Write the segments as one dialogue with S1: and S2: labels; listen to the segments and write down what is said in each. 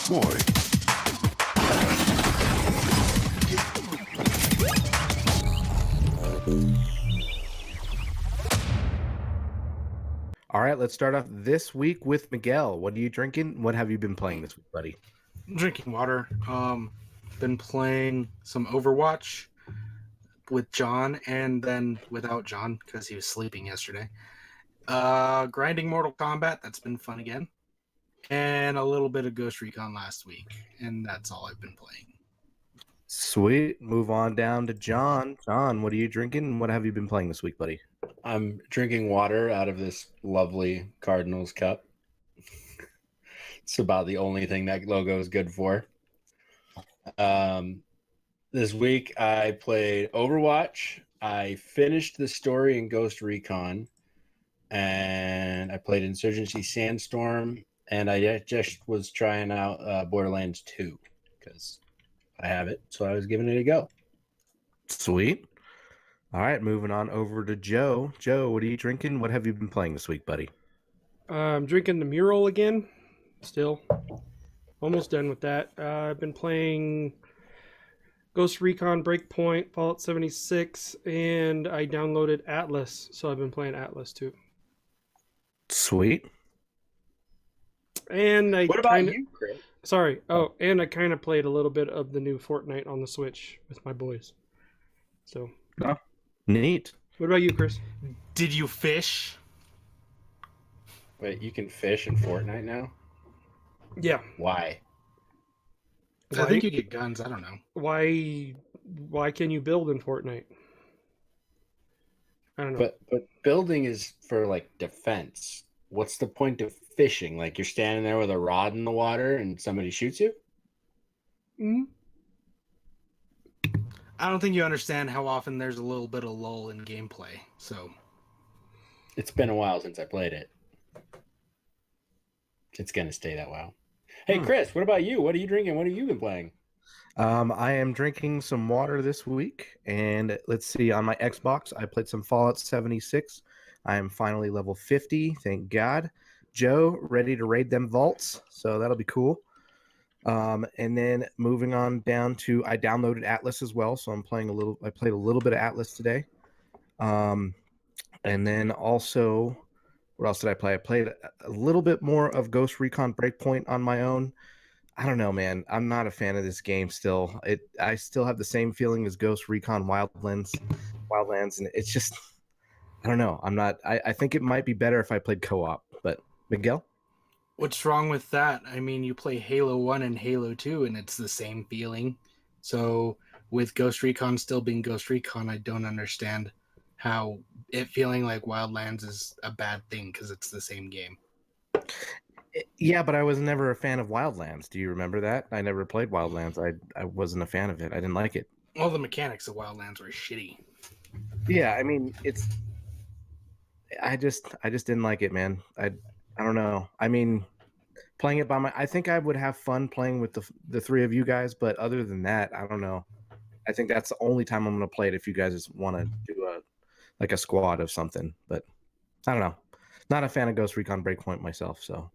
S1: deploy.
S2: All right, let's start off this week with Miguel. What are you drinking? What have you been playing this week, buddy?
S3: Drinking water. Been playing some Overwatch with John, and then without John because he was sleeping yesterday. Grinding Mortal Kombat. That's been fun again, and a little bit of Ghost Recon last week, and that's all I've been playing.
S2: Sweet. Move on down to John. John, what are you drinking? What have you been playing this week, buddy?
S4: I'm drinking water out of this lovely Cardinals cup. It's about the only thing that logo is good for. This week I played Overwatch. I finished the story in Ghost Recon, and I played Insurgency Sandstorm, and I just was trying out Borderlands 2 because I have it, so I was giving it a go.
S2: Sweet. All right, moving on over to Joe. Joe, what are you drinking? What have you been playing this week, buddy?
S5: I'm drinking the Mural again. Still. Almost done with that. I've been playing Ghost Recon Breakpoint, Fallout 76, and I downloaded Atlas, so I've been playing Atlas too.
S2: Sweet.
S5: And
S4: What about you, Chris?
S5: Sorry. Oh, and I kind of played a little bit of the new Fortnite on the Switch with my boys. So.
S2: Oh, neat.
S5: What about you, Chris?
S3: Did you fish?
S4: Wait, you can fish in Fortnite now?
S5: Yeah.
S4: Why?
S3: I think you get guns. I don't know.
S5: Why can you build in Fortnite? I don't know.
S4: But building is for like defense. What's the point of fishing? Like you're standing there with a rod in the water and somebody shoots you?
S5: Mm-hmm.
S3: I don't think you understand how often there's a little bit of lull in gameplay. So
S4: It's been a while since I played it. It's gonna stay that while. Hey, Chris, what about you? What are you drinking? What have you been playing?
S2: I am drinking some water this week, and let's see, on my Xbox, I played some Fallout 76. I am finally level 50, thank God. Joe, ready to raid them vaults, so that'll be cool. And then moving on down to, I downloaded Atlas as well, so I played a little bit of Atlas today. And then also, what else did I play? I played a little bit more of Ghost Recon Breakpoint on my own. I don't know, man. I'm not a fan of this game still. I still have the same feeling as Ghost Recon Wildlands, and it's just, I don't know. I think it might be better if I played co-op, but Miguel?
S3: what's wrong with that? I mean, you play Halo 1 and Halo 2, and it's the same feeling. So with Ghost Recon still being Ghost Recon, I don't understand how it feeling like Wildlands is a bad thing because it's the same game.
S2: Yeah, but I was never a fan of Wildlands. Do you remember that? I never played Wildlands. I wasn't a fan of it. I didn't like it.
S3: All the mechanics of Wildlands were shitty.
S2: Yeah, I mean, I just didn't like it, man. I don't know. I mean, playing it I think I would have fun playing with the three of you guys, but other than that, I don't know. I think that's the only time I'm going to play it if you guys just want to do a squad of something, but I don't know. Not a fan of Ghost Recon Breakpoint myself, so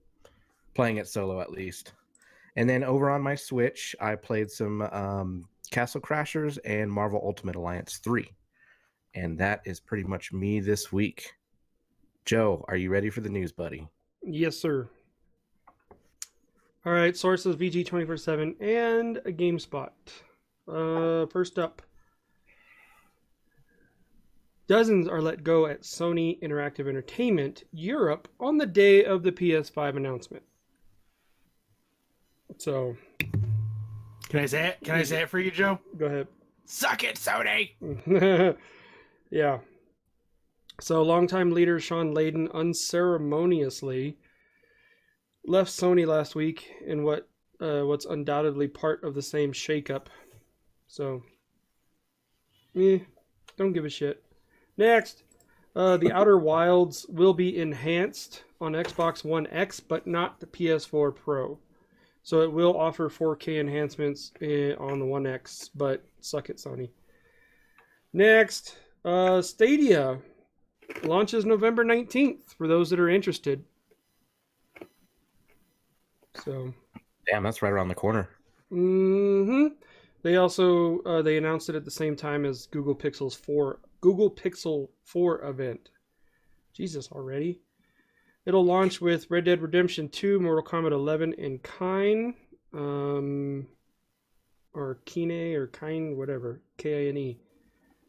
S2: playing it solo at least. And then over on my Switch, I played some Castle Crashers and Marvel Ultimate Alliance 3. And that is pretty much me this week. Joe, are you ready for the news, buddy?
S5: Yes, sir. All right, sources VG 24/7 and a GameSpot. First up, dozens are let go at Sony Interactive Entertainment Europe on the day of the PS5 announcement. So,
S3: Can I say it? Can I say it for you, Joe?
S5: go ahead.
S3: Suck it, Sony!
S5: Yeah. So, longtime leader Sean Layden unceremoniously left Sony last week in what's undoubtedly part of the same shakeup. So, don't give a shit. Next, the Outer Wilds will be enhanced on Xbox One X, but not the PS4 Pro. So it will offer 4K enhancements on the One X, but suck it, Sony. Next, Stadia launches November 19th for those that are interested. So,
S2: Damn, that's right around the corner.
S5: Hmm. They also they announced it at the same time as Google Pixel 4 event. Jesus, already. It'll launch with Red Dead Redemption 2, Mortal Kombat 11, and Kine, or Kine or Kine, whatever, Kine.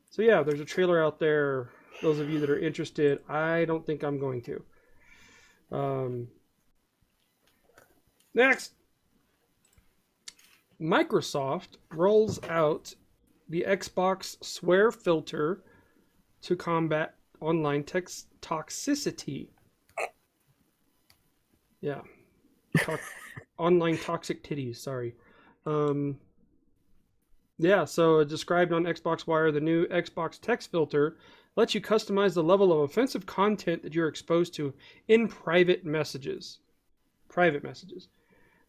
S5: So yeah, there's a trailer out there. Those of you that are interested, I don't think I'm going to. Next, Microsoft rolls out the Xbox swear filter to combat online toxicity. Yeah. Online toxic titties, sorry. Yeah, so described on Xbox Wire, the new Xbox text filter lets you customize the level of offensive content that you're exposed to in private messages. Private messages.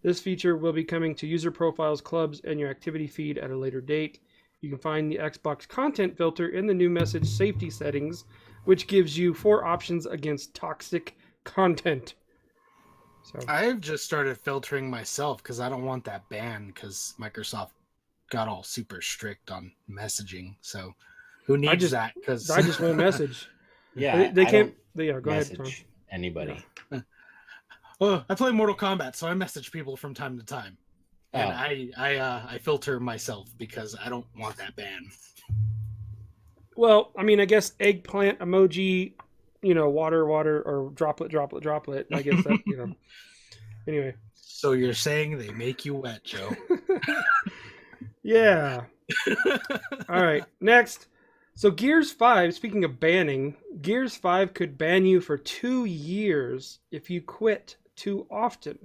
S5: This feature will be coming to user profiles, clubs, and your activity feed at a later date. You can find the Xbox content filter in the new message safety settings, which gives you 4 options against toxic content. So
S3: I've just started filtering myself because I don't want that ban because Microsoft got all super strict on messaging. So who needs that? Because
S5: I just won't message.
S4: Yeah,
S5: They
S4: I
S5: can't.
S4: don't
S5: Yeah, go ahead, Tom.
S4: message anybody.
S5: Yeah.
S3: well, I play Mortal Kombat, so I message people from time to time, and
S4: Oh.
S3: I filter myself because I don't want that ban.
S5: Well, I mean, I guess eggplant emoji, water, or droplet. I guess that. Anyway.
S3: So you're saying they make you wet, Joe?
S5: Yeah. All right. Next. So Gears 5, speaking of banning, Gears 5 could ban you for 2 years if you quit too often.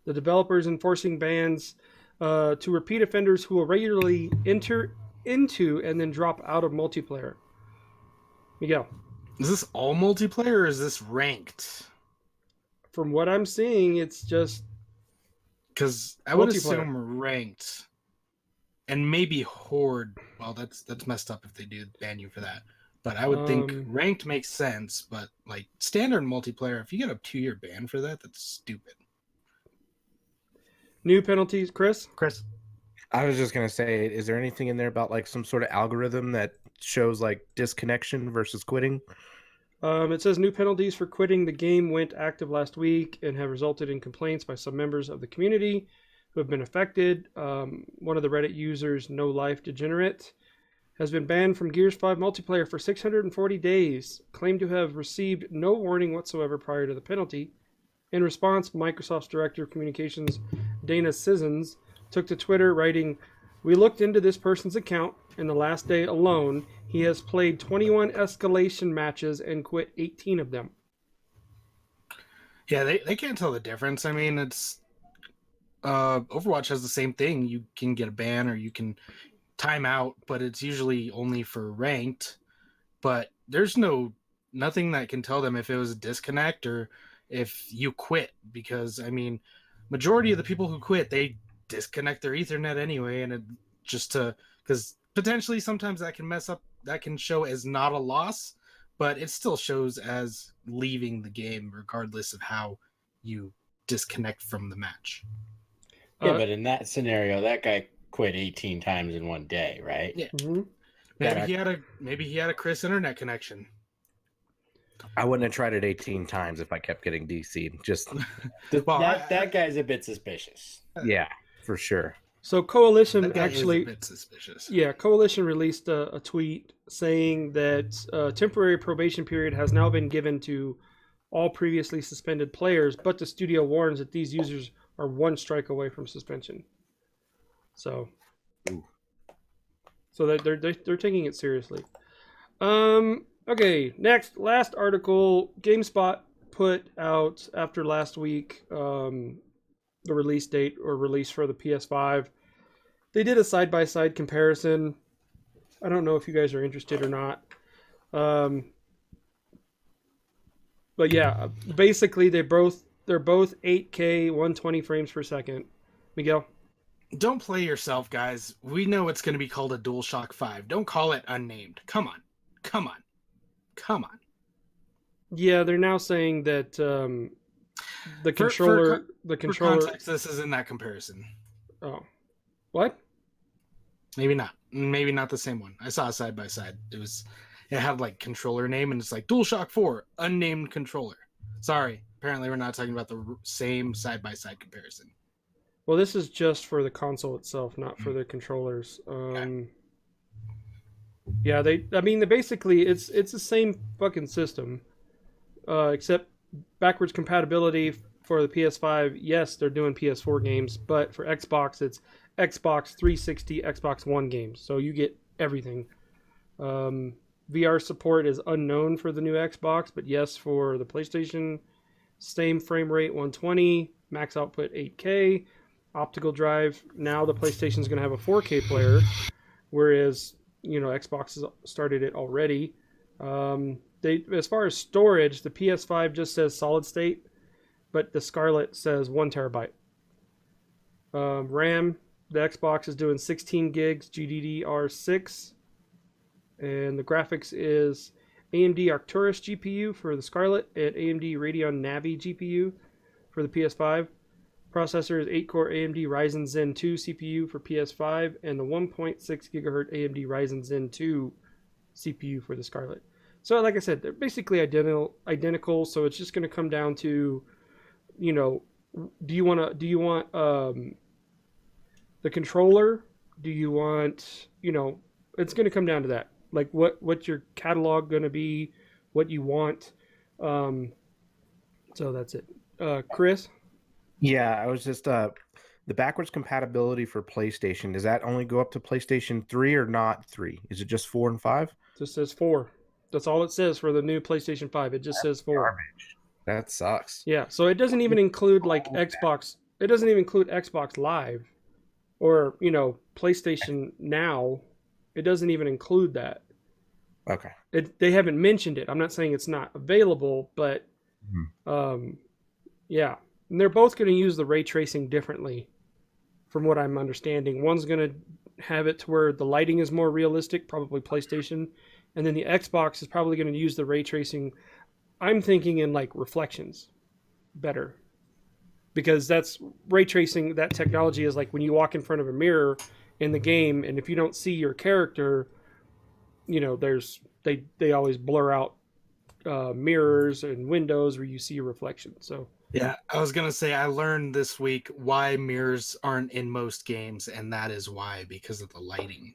S5: The developers enforcing bans to repeat offenders who will regularly enter into and then drop out of multiplayer. Miguel.
S3: Is this all multiplayer or is this ranked?
S5: From what I'm seeing, it's just
S3: because I would assume ranked, and maybe horde. Well, that's messed up if they do ban you for that. But I would think ranked makes sense. But like standard multiplayer, if you get a 2-year ban for that, that's stupid.
S5: New penalties, Chris.
S2: I was just gonna say, is there anything in there about like some sort of algorithm that shows like disconnection versus quitting?
S5: It says new penalties for quitting the game went active last week and have resulted in complaints by some members of the community who have been affected. One of the Reddit users, No Life Degenerate, has been banned from Gears 5 multiplayer for 640 days, claimed to have received no warning whatsoever prior to the penalty. In response, Microsoft's Director of Communications, Dana Sissons, took to Twitter writing, "We looked into this person's account. In the last day alone, he has played 21 escalation matches and quit 18 of them."
S3: Yeah, they can't tell the difference. I mean, it's Overwatch has the same thing. You can get a ban or you can time out, but it's usually only for ranked. But there's nothing that can tell them if it was a disconnect or if you quit, because I mean, majority of the people who quit, they disconnect their Ethernet anyway, and it just because potentially sometimes that can mess up, that can show as not a loss, but it still shows as leaving the game regardless of how you disconnect from the match.
S4: Yeah, but in that scenario, that guy quit 18 times in one day, right?
S3: Yeah.
S5: Mm-hmm.
S3: Maybe he had a Chris internet connection.
S2: I wouldn't have tried it 18 times if I kept getting DC'd. Just
S4: that guy's a bit suspicious.
S2: Yeah, for sure.
S5: So Coalition
S3: actually, is a bit suspicious.
S5: Yeah, Coalition released a tweet saying that temporary probation period has now been given to all previously suspended players, but the studio warns that these users are 1 strike away from suspension. So, they're taking it seriously. Okay, last article. GameSpot put out after last week the release date or release for the PS5. They did a side-by-side comparison. I don't know if you guys are interested or not. But yeah, basically they're both 8K 120 frames per second. Miguel?
S3: Don't play yourself, guys. We know it's going to be called a DualShock 5. Don't call it unnamed. Come on.
S5: Yeah, they're now saying that the
S3: For
S5: controller.
S3: context, this isn't that comparison.
S5: Oh, what?
S3: Maybe not. Maybe not the same one. I saw a side by side. It had like controller name, and it's like DualShock 4 unnamed controller. Sorry, apparently we're not talking about the same side by side comparison.
S5: Well, this is just for the console itself, not for the controllers.
S3: Okay.
S5: Yeah, basically it's the same fucking system, except backwards compatibility for the PS5. Yes, they're doing PS4 games, but for Xbox, it's Xbox 360, Xbox One games. So you get everything. VR support is unknown for the new Xbox, but yes, for the PlayStation, same frame rate 120, max output 8K, optical drive. Now the PlayStation is going to have a 4K player, whereas Xbox has started it already. As far as storage, the PS5 just says solid state, but the Scarlett says 1 terabyte. RAM, the Xbox is doing 16 gigs GDDR6, and the graphics is AMD Arcturus GPU for the Scarlett and AMD Radeon Navi GPU for the PS5. Processor is 8-core AMD Ryzen Zen 2 CPU for PS5 and the 1.6 GHz AMD Ryzen Zen 2 CPU for the Scarlett. So like I said, they're basically identical, so it's just going to come down to, do you want the controller? Do you want, it's going to come down to that. Like what's your catalog going to be, what you want. So that's it. Chris?
S2: Yeah, I was just the backwards compatibility for PlayStation. Does that only go up to PlayStation 3 or not 3? Is it just 4 and 5?
S5: It just says 4. That's all it says for the new PlayStation 5. It just says 4.
S2: Garbage. That sucks.
S5: Yeah, so it doesn't even include like Xbox. It doesn't even include Xbox Live or, PlayStation Now. It doesn't even include that.
S2: Okay.
S5: They haven't mentioned it. I'm not saying it's not available, but yeah. And they're both going to use the ray tracing differently from what I'm understanding. One's going to have it to where the lighting is more realistic, probably PlayStation, and then the Xbox is probably going to use the ray tracing, I'm thinking, in like reflections better. Because that's ray tracing, that technology is like when you walk in front of a mirror in the game, and if you don't see your character, they always blur out mirrors and windows where you see your reflection. So
S3: yeah, I was gonna say I learned this week why mirrors aren't in most games, and that is why, because of the lighting.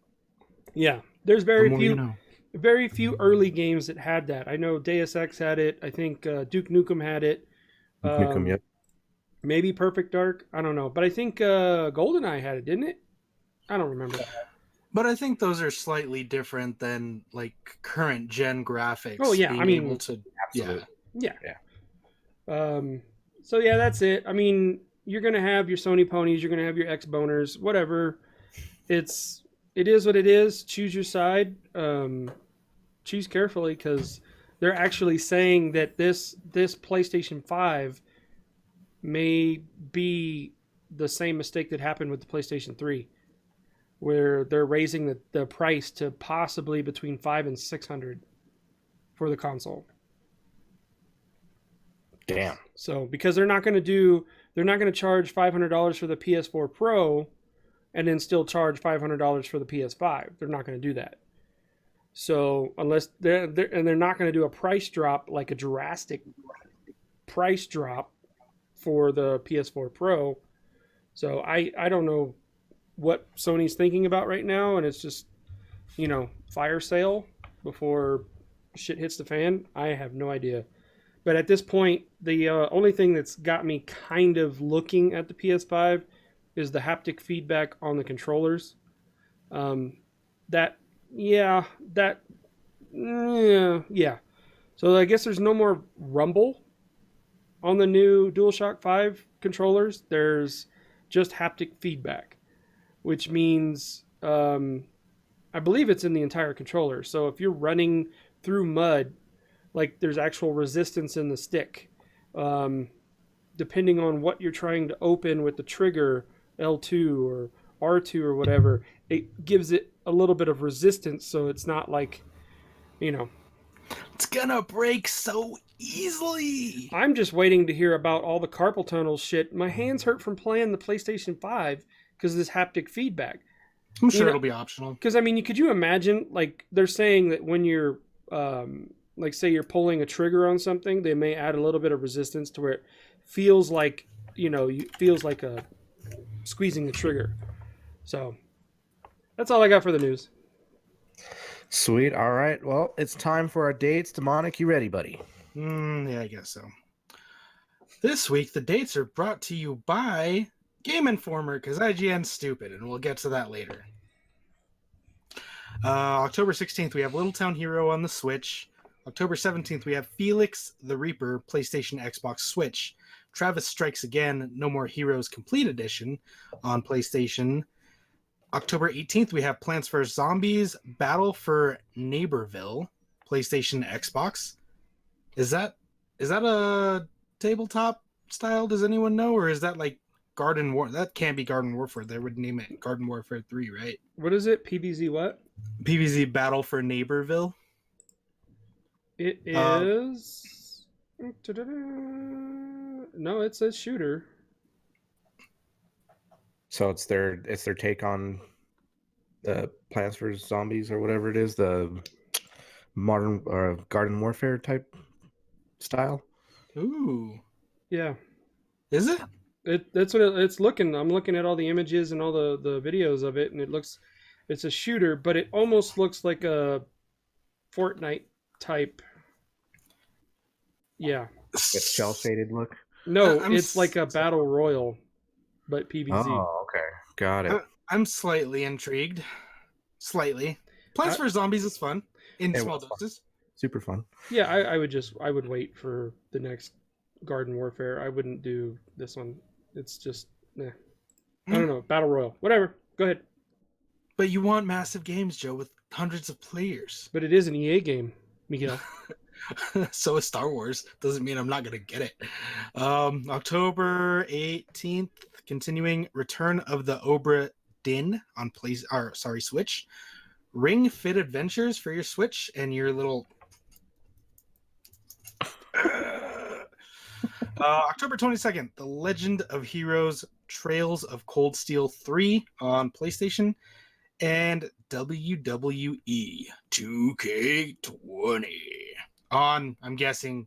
S5: Yeah, there's very few early games that had that. I know Deus Ex had it. I think Duke Nukem had it.
S2: Nukem, yep.
S5: Maybe Perfect Dark. I don't know, but I think GoldenEye had it, didn't it? I don't remember.
S3: But I think those are slightly different than like current gen graphics.
S5: Oh yeah,
S3: absolutely.
S5: Yeah. So yeah, that's it. I mean, you're gonna have your Sony ponies, you're gonna have your X boners, whatever. It is what it is. Choose your side. Choose carefully, because they're actually saying that this PlayStation 5 may be the same mistake that happened with the PlayStation 3, where they're raising the price to possibly between $500 and $600 for the console.
S2: Damn.
S5: So because they're not going to charge $500 for the PS4 Pro and then still charge $500 for the PS5. They're not going to do that. So unless they're not going to do a price drop, like a drastic price drop for the PS4 Pro. So I don't know what Sony's thinking about right now, and it's just, fire sale before shit hits the fan. I have no idea. But at this point, the only thing that's got me kind of looking at the PS5 is the haptic feedback on the controllers. Yeah. So I guess there's no more rumble on the new DualShock 5 controllers. There's just haptic feedback, which means I believe it's in the entire controller. So if you're running through mud, like there's actual resistance in the stick. Depending on what you're trying to open with the trigger, L2 or R2 or whatever, it gives it a little bit of resistance, so it's not like,
S3: It's gonna break so Easily.
S5: I'm just waiting to hear about all the carpal tunnel shit. My hands hurt from playing the PlayStation 5 because of this haptic feedback.
S3: I'm sure
S5: know-
S3: it'll be optional.
S5: Because I mean, could you imagine? Like they're saying that when you're, like say you're pulling a trigger on something, they may add a little bit of resistance to where it feels like feels like a squeezing the trigger. So that's all I got for the news.
S2: Sweet. All right. Well, it's time for our dates. Demonic, you ready, buddy?
S3: Yeah, I guess so. This week, the dates are brought to you by Game Informer, because IGN's stupid, and we'll get to that later. October 16th, we have Little Town Hero on the Switch. October 17th, we have Felix the Reaper, PlayStation, Xbox, Switch. Travis Strikes Again, No More Heroes Complete Edition on PlayStation. October 18th, we have Plants vs. Zombies, Battle for Neighborville, PlayStation, Xbox. Is that a tabletop style? Does anyone know? Or is that like Garden War? That can't be Garden Warfare. They would name it Garden Warfare 3, right?
S5: What is it? PBZ what?
S3: PvZ Battle for Neighborville.
S5: It is. No, it says shooter.
S2: So it's their take on the Plants vs. Zombies or whatever it is, the modern Garden Warfare type style.
S3: Ooh,
S5: Yeah.
S3: is it?
S5: That's what it's looking. I'm looking at all the images and all the videos of it, and it's a shooter, but it almost looks like a Fortnite type. Yeah.
S2: It's shell shaded look.
S5: No,
S3: I'm
S5: it's like a battle royal, but PvZ.
S2: Oh, okay, got it.
S3: I'm slightly intrigued. Slightly. Plants vs. Zombies is fun in
S2: It
S3: small
S2: was fun.
S3: doses.
S2: Super fun.
S5: Yeah, I would wait for the next Garden Warfare. I wouldn't do this one. It's just, I don't know, battle royal, whatever. Go ahead.
S3: But you want massive games, Joe, with hundreds of players.
S5: But it is an EA game, Miguel.
S3: So is Star Wars. Doesn't mean I'm not gonna get it. October 18th, continuing Return of the Obra Dinn on Switch. Ring Fit Adventures for your Switch and your little. October 22nd, The Legend of Heroes Trails of Cold Steel 3 on PlayStation, and WWE 2K20 on, I'm guessing,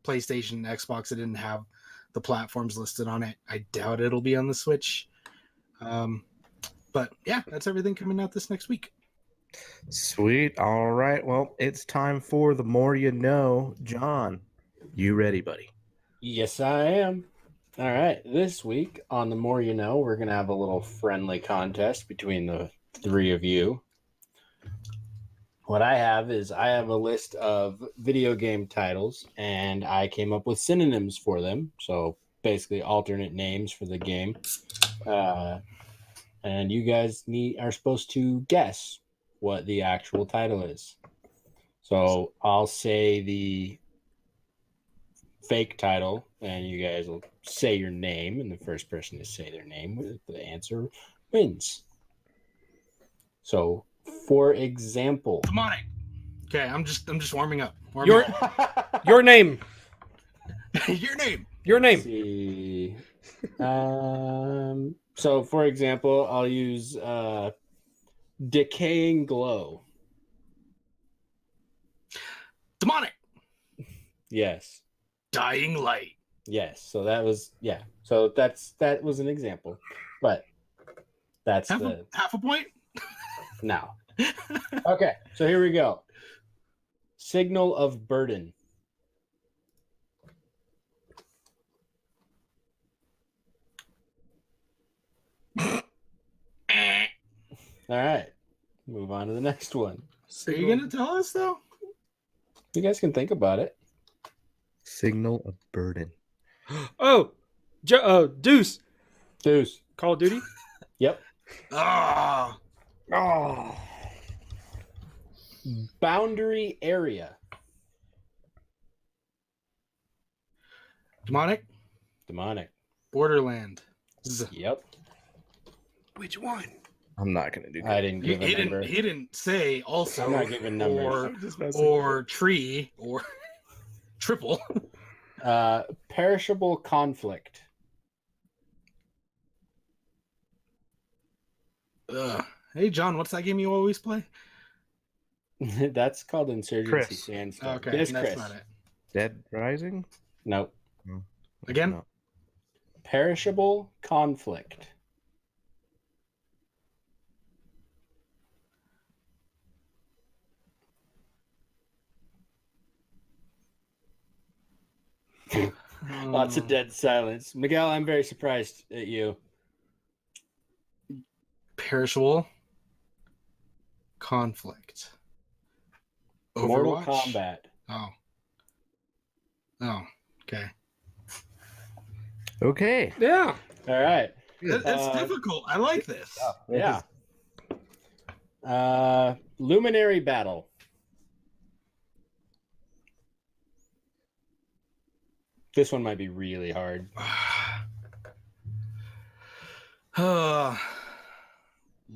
S3: PlayStation and Xbox. It didn't have the platforms listed on it. I doubt it'll be on the Switch. But yeah, that's everything coming out this next week.
S2: Sweet. All right. Well, it's time for the more you know. John, you ready, buddy?
S4: Yes, I am. All right. This week on The More You Know, we're going to have a little friendly contest between the three of you. What I have is I have a list of video game titles, and I came up with synonyms for them. So basically alternate names for the game. And you guys are supposed to guess what the actual title is. So I'll say the fake title, and you guys will say your name, and the first person to say their name with the answer wins. So, for example,
S3: Demonic. Okay, I'm just warming up.
S5: Your name.
S3: Your name.
S5: Your name.
S4: Let's see. So, for example, I'll use Decaying Glow.
S3: Demonic.
S4: Yes.
S3: Dying Light.
S4: Yes. So that was So that was an example, but that's
S3: half a point.
S4: No. Okay. So here we go. Signal of Burden. All right. Move on to the next one.
S3: Are you gonna tell us though?
S4: You guys can think about it.
S2: Signal of Burden.
S5: Oh, Deuce.
S4: Deuce.
S5: Call of Duty.
S4: Yep.
S3: Ah.
S2: Oh.
S4: Boundary area.
S3: Demonic.
S4: Demonic.
S3: Borderland.
S4: Yep.
S5: Which one?
S2: I'm not gonna do.
S4: I didn't give a number.
S3: He didn't say also.
S4: I'm not giving numbers.
S3: Or tree triple.
S4: Perishable conflict.
S3: Hey, John, what's that game you always play?
S4: That's called Insurgency
S2: Chris.
S4: Sandstorm.
S3: Okay,
S4: Yes,
S3: that's
S4: Chris.
S3: not it.
S2: Dead Rising?
S4: Nope.
S2: No.
S3: Again?
S2: No.
S4: Perishable conflict. Lots of dead silence. Miguel, I'm very surprised at you.
S3: Perishable conflict.
S4: Mortal
S3: Overwatch?
S4: Kombat.
S3: Oh. Oh, okay.
S2: Okay.
S5: Yeah.
S4: All right.
S3: It's difficult. I like this.
S4: Yeah. Luminary battle. This one might be really hard.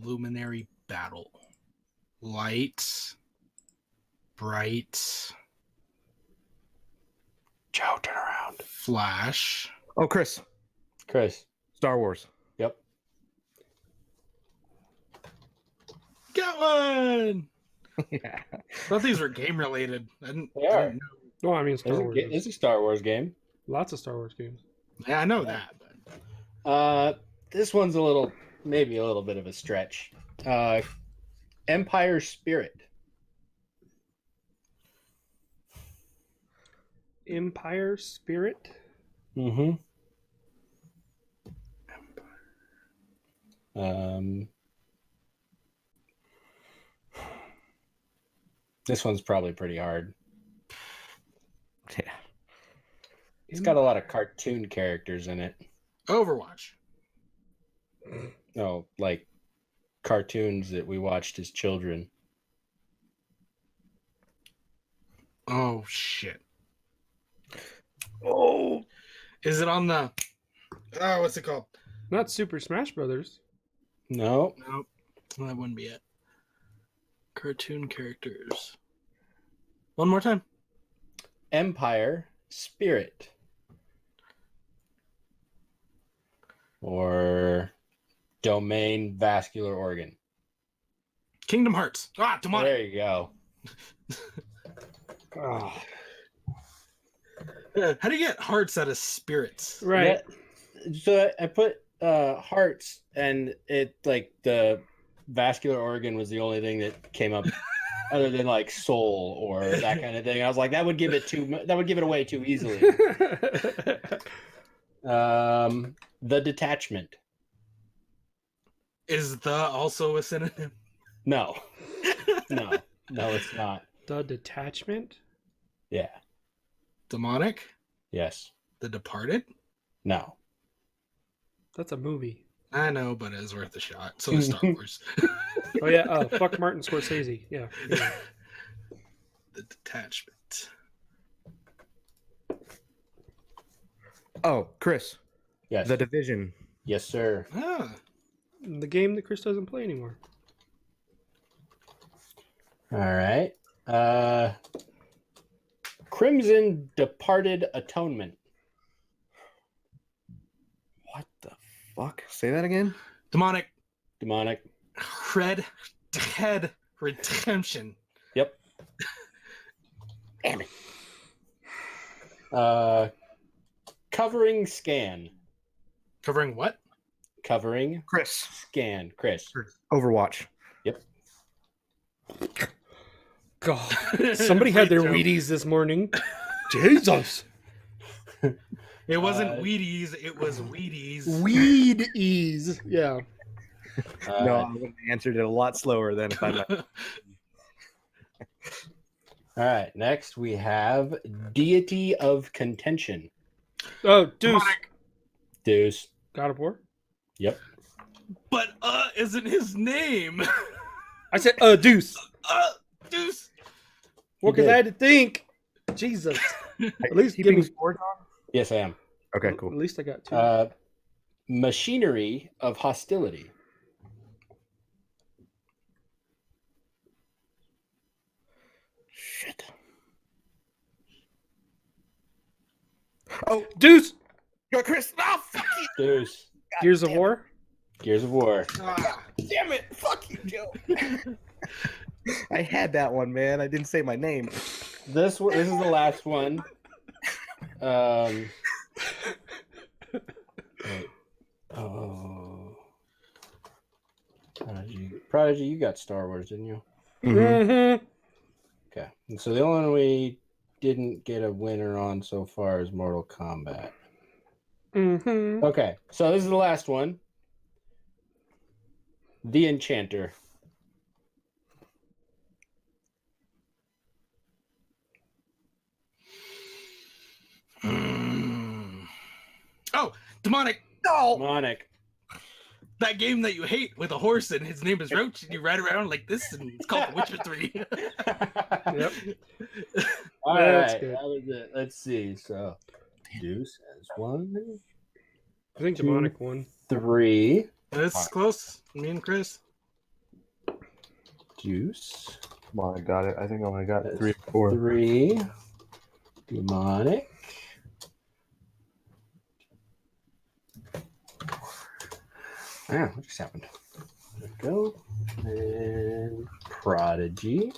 S3: Luminary battle. Light. Bright.
S4: Joe, turn around.
S3: Flash.
S2: Oh, Chris.
S4: Chris.
S2: Star Wars.
S4: Yep.
S3: Got one!
S2: Yeah.
S3: I thought these were game related. I didn't
S4: They are.
S3: know.
S5: No, I mean Star
S4: It's
S5: Wars.
S4: it's a Star Wars game.
S5: Lots of Star Wars games.
S3: Yeah, I know that. But...
S4: This one's maybe a little bit of a stretch. Empire Spirit.
S5: Empire Spirit.
S4: Mm-hmm. This one's probably pretty hard.
S2: Yeah.
S4: It's got a lot of cartoon characters in it.
S3: Overwatch.
S4: Oh, like cartoons that we watched as children.
S3: Oh, shit.
S2: Oh.
S3: Is it on the... Oh, what's it called?
S5: Not Super Smash Brothers.
S4: No.
S3: Nope. That wouldn't be it. Cartoon characters. One more time.
S4: Empire Spirit. Or Domain Vascular Organ.
S3: Kingdom Hearts. Ah, demonic.
S4: There you go.
S5: Oh,
S3: How do you get hearts out of spirits?
S5: right.
S4: So I put hearts, and it like the vascular organ was the only thing that came up, other than like soul or that kind of thing. I was like, that would give it away too easily. The detachment.
S3: Is the also a synonym?
S4: No, no, it's not.
S5: The Detachment.
S4: Yeah.
S3: Demonic?
S4: Yes.
S3: The Departed?
S4: No.
S5: That's a movie.
S3: I know, but it's worth a shot. So is Star Wars.
S5: Oh yeah. Oh, fuck Martin Scorsese. Yeah.
S3: The Detachment.
S2: Oh, Chris.
S4: Yes.
S2: The Division.
S4: Yes, sir.
S3: Ah,
S5: The game that Chris doesn't play anymore.
S4: All right. Crimson Departed Atonement.
S2: What the fuck? Say that again?
S3: demonic.
S4: Demonic.
S3: Head Redemption.
S4: Yep.
S2: Damn it.
S4: Covering Scan.
S3: Covering what?
S4: Covering
S2: Chris.
S4: Scan. Chris.
S2: Overwatch.
S4: Yep.
S5: God, somebody had their Wheaties this morning. Jesus.
S3: It wasn't Wheaties, it was Wheaties.
S5: Wheaties. Yeah.
S2: No, I would have answered it a lot slower than if I might.
S4: All right. Next, we have Deity of Contention.
S5: Oh, Deuce.
S3: Demonic.
S4: Deuce.
S5: God of War.
S4: Yep.
S3: But isn't his name.
S5: I said, Deuce.
S3: Deuce.
S5: Well, because
S4: did.
S5: I had to think. Jesus. At least give
S2: Keeping
S5: me.
S2: scores on?
S4: Yes, I am.
S2: Okay, cool.
S5: At least I got two.
S4: Machinery of Hostility.
S2: Shit. Oh,
S5: Deuce.
S2: go Chris. No, fuck you.
S4: Deuce.
S5: Gears of
S2: damn it.
S5: War.
S4: Gears of War.
S3: Ah,
S2: Damn it. Fuck you, Joe. I had that one, man. I didn't say my name.
S4: This is the last one. Wait. Oh. Prodigy, you got Star Wars, didn't you?
S5: Mm-hmm.
S4: Okay. And so the only one we didn't get a winner on so far is Mortal Kombat.
S5: Mm-hmm.
S4: Okay. So this is the last one. The Enchanter.
S3: Oh, demonic.
S2: No.
S4: Demonic.
S3: That game that you hate with a horse and his name is Roach and you ride around like this and it's called The Witcher 3.
S5: Yep.
S4: All
S5: That's
S4: right.
S5: good.
S4: That was it. Let's see. So Deuce has 1,
S5: I think demonic won.
S4: 3.
S3: That's close. Me and Chris.
S4: Deuce.
S1: Come on, I got it. I think I only got
S4: That's
S1: 3 or 4.
S4: 3. Demonic. Ah, what just happened? There we go. And Prodigy.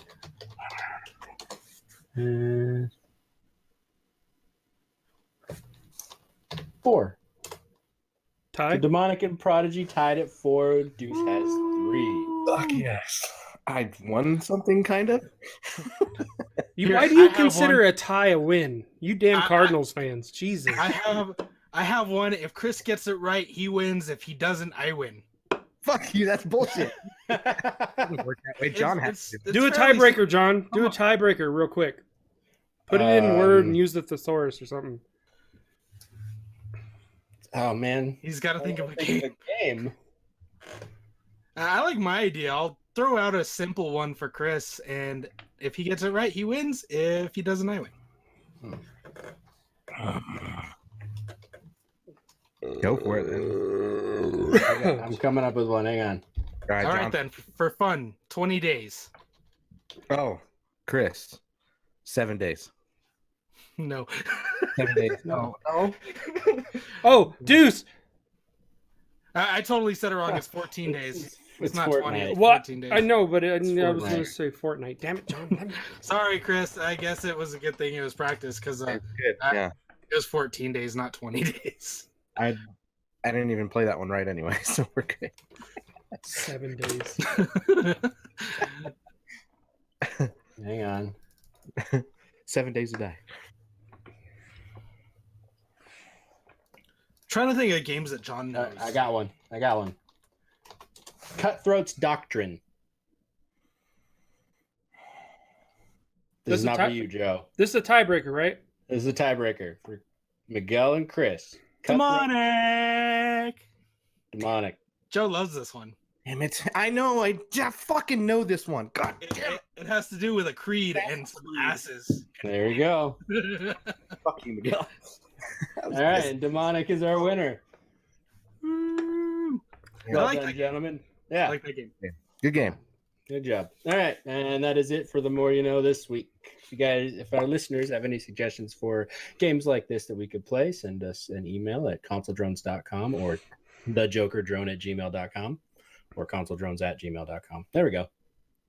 S4: And 4.
S5: Tie.
S4: So Demonic and Prodigy tied at 4. Deuce has 3.
S2: Fuck yes. I won something, kind of.
S3: Here,
S5: Why do you
S3: I have
S5: consider
S3: one.
S5: a tie a win? You damn
S3: I-
S5: Cardinals fans. Jesus.
S3: I have one. If Chris gets it right, he wins. If he doesn't, I win.
S2: Fuck you. That's bullshit. Doesn't work that way. John has to.
S3: It's
S5: Do a
S3: fairly
S5: tiebreaker, John. Do a
S3: Come on.
S5: tiebreaker real quick. Put it in Word and use the thesaurus or something.
S4: Oh, man.
S3: He's got to think of a
S4: Think
S3: game.
S4: of a game.
S3: I like my idea. I'll throw out a simple one for Chris, and if he gets it right, he wins. If he doesn't, I win.
S2: Go for it, then.
S4: I'm coming up with one. Hang on.
S2: All right,
S3: All
S2: John.
S3: right, then. For fun, 20 days.
S2: Oh, Chris. 7 days.
S3: No.
S2: 7 days. No. No.
S5: Oh, Deuce.
S3: I totally said it wrong. It's 14 days. It's not
S4: Fortnite.
S3: 20. It's
S5: What?
S3: 14 days.
S5: I know, but I was
S4: Fortnite.
S5: going to say Fortnite. Damn it, John. Damn it.
S3: Sorry, Chris. I guess it was a good thing it was practice because
S2: Good.
S3: I-
S2: Yeah.
S3: it was 14 days, not 20 days.
S2: I didn't even play that one right anyway, so we're good.
S5: 7 days.
S4: Hang on.
S2: 7 days a day.
S3: Trying to think of games that John knows.
S4: I got one. Cutthroat's Doctrine. This is
S5: That's a
S4: not for
S5: tie-
S4: you, Joe.
S5: This is a tiebreaker, right?
S4: This is a tiebreaker for Miguel and Chris. Cutthroat-
S3: Demonic.
S4: Demonic.
S3: Joe loves this one.
S2: Damn it. I know. I fucking know this one. God damn
S3: It has to do with a creed and some asses.
S4: There you go.
S2: it. Fuck you, Miguel.
S4: All right, and Demonic is our winner.
S3: Woo.
S2: Yeah.
S4: Well
S3: like
S4: done,
S3: that game.
S4: gentlemen. Yeah,
S3: I like that game.
S2: Good game.
S4: good job. All right, and that is it for the More You Know this week. If our listeners have any suggestions for games like this that we could play, send us an email at consoledrones.com or thejokerdrone@gmail.com or consoledrones@gmail.com. There we go.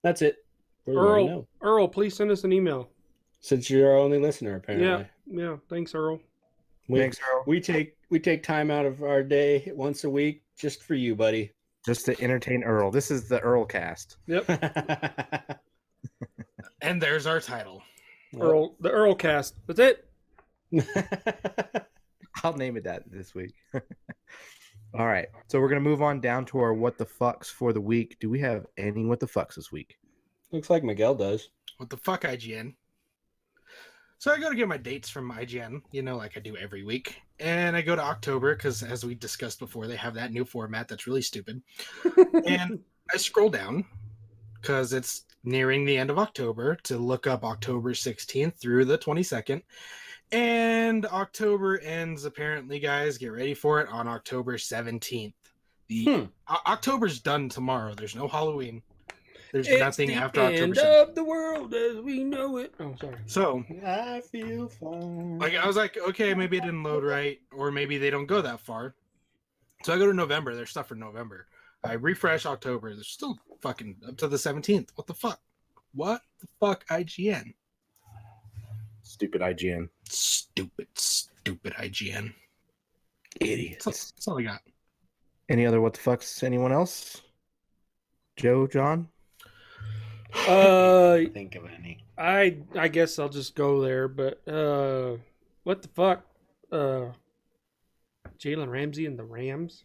S4: That's it. For the More You Know.
S5: Earl, please send us an email.
S4: Since you're our only listener, apparently.
S5: Yeah. Thanks, Earl.
S2: Thanks, Earl.
S4: We take time out of our day once a week just for you, buddy.
S2: Just to entertain Earl. This is the Earlcast.
S5: Yep.
S3: And there's our title.
S5: Earl, the Earlcast. That's it.
S2: I'll name it that this week. All right. So we're going to move on down to our what the fucks for the week. Do we have any what the fucks this week?
S4: Looks like Miguel does.
S3: What the fuck, IGN? So I go to get my dates from IGN, like I do every week. And I go to October because, as we discussed before, they have that new format that's really stupid. And I scroll down because it's nearing the end of October to look up October 16th through the 22nd. And October ends, apparently, guys, get ready for it, on October 17th. October's done tomorrow. There's no Halloween. There's
S5: It's
S3: nothing
S5: the
S3: after October
S5: end
S3: 17th.
S5: of the world as we know it. Oh, sorry.
S3: So,
S4: I feel fine.
S3: like, I was like, okay, maybe it didn't load right, or maybe they don't go that far. So I go to November. There's stuff for November. I refresh October. There's still fucking up to the 17th. What the fuck? What the fuck, IGN?
S2: Stupid IGN.
S3: Stupid IGN.
S2: Idiots.
S3: That's all I got.
S2: Any other what the fucks? Anyone else? Joe, John?
S4: Think of any.
S5: I guess I'll just go there, but what the fuck? Jalen Ramsey and the Rams.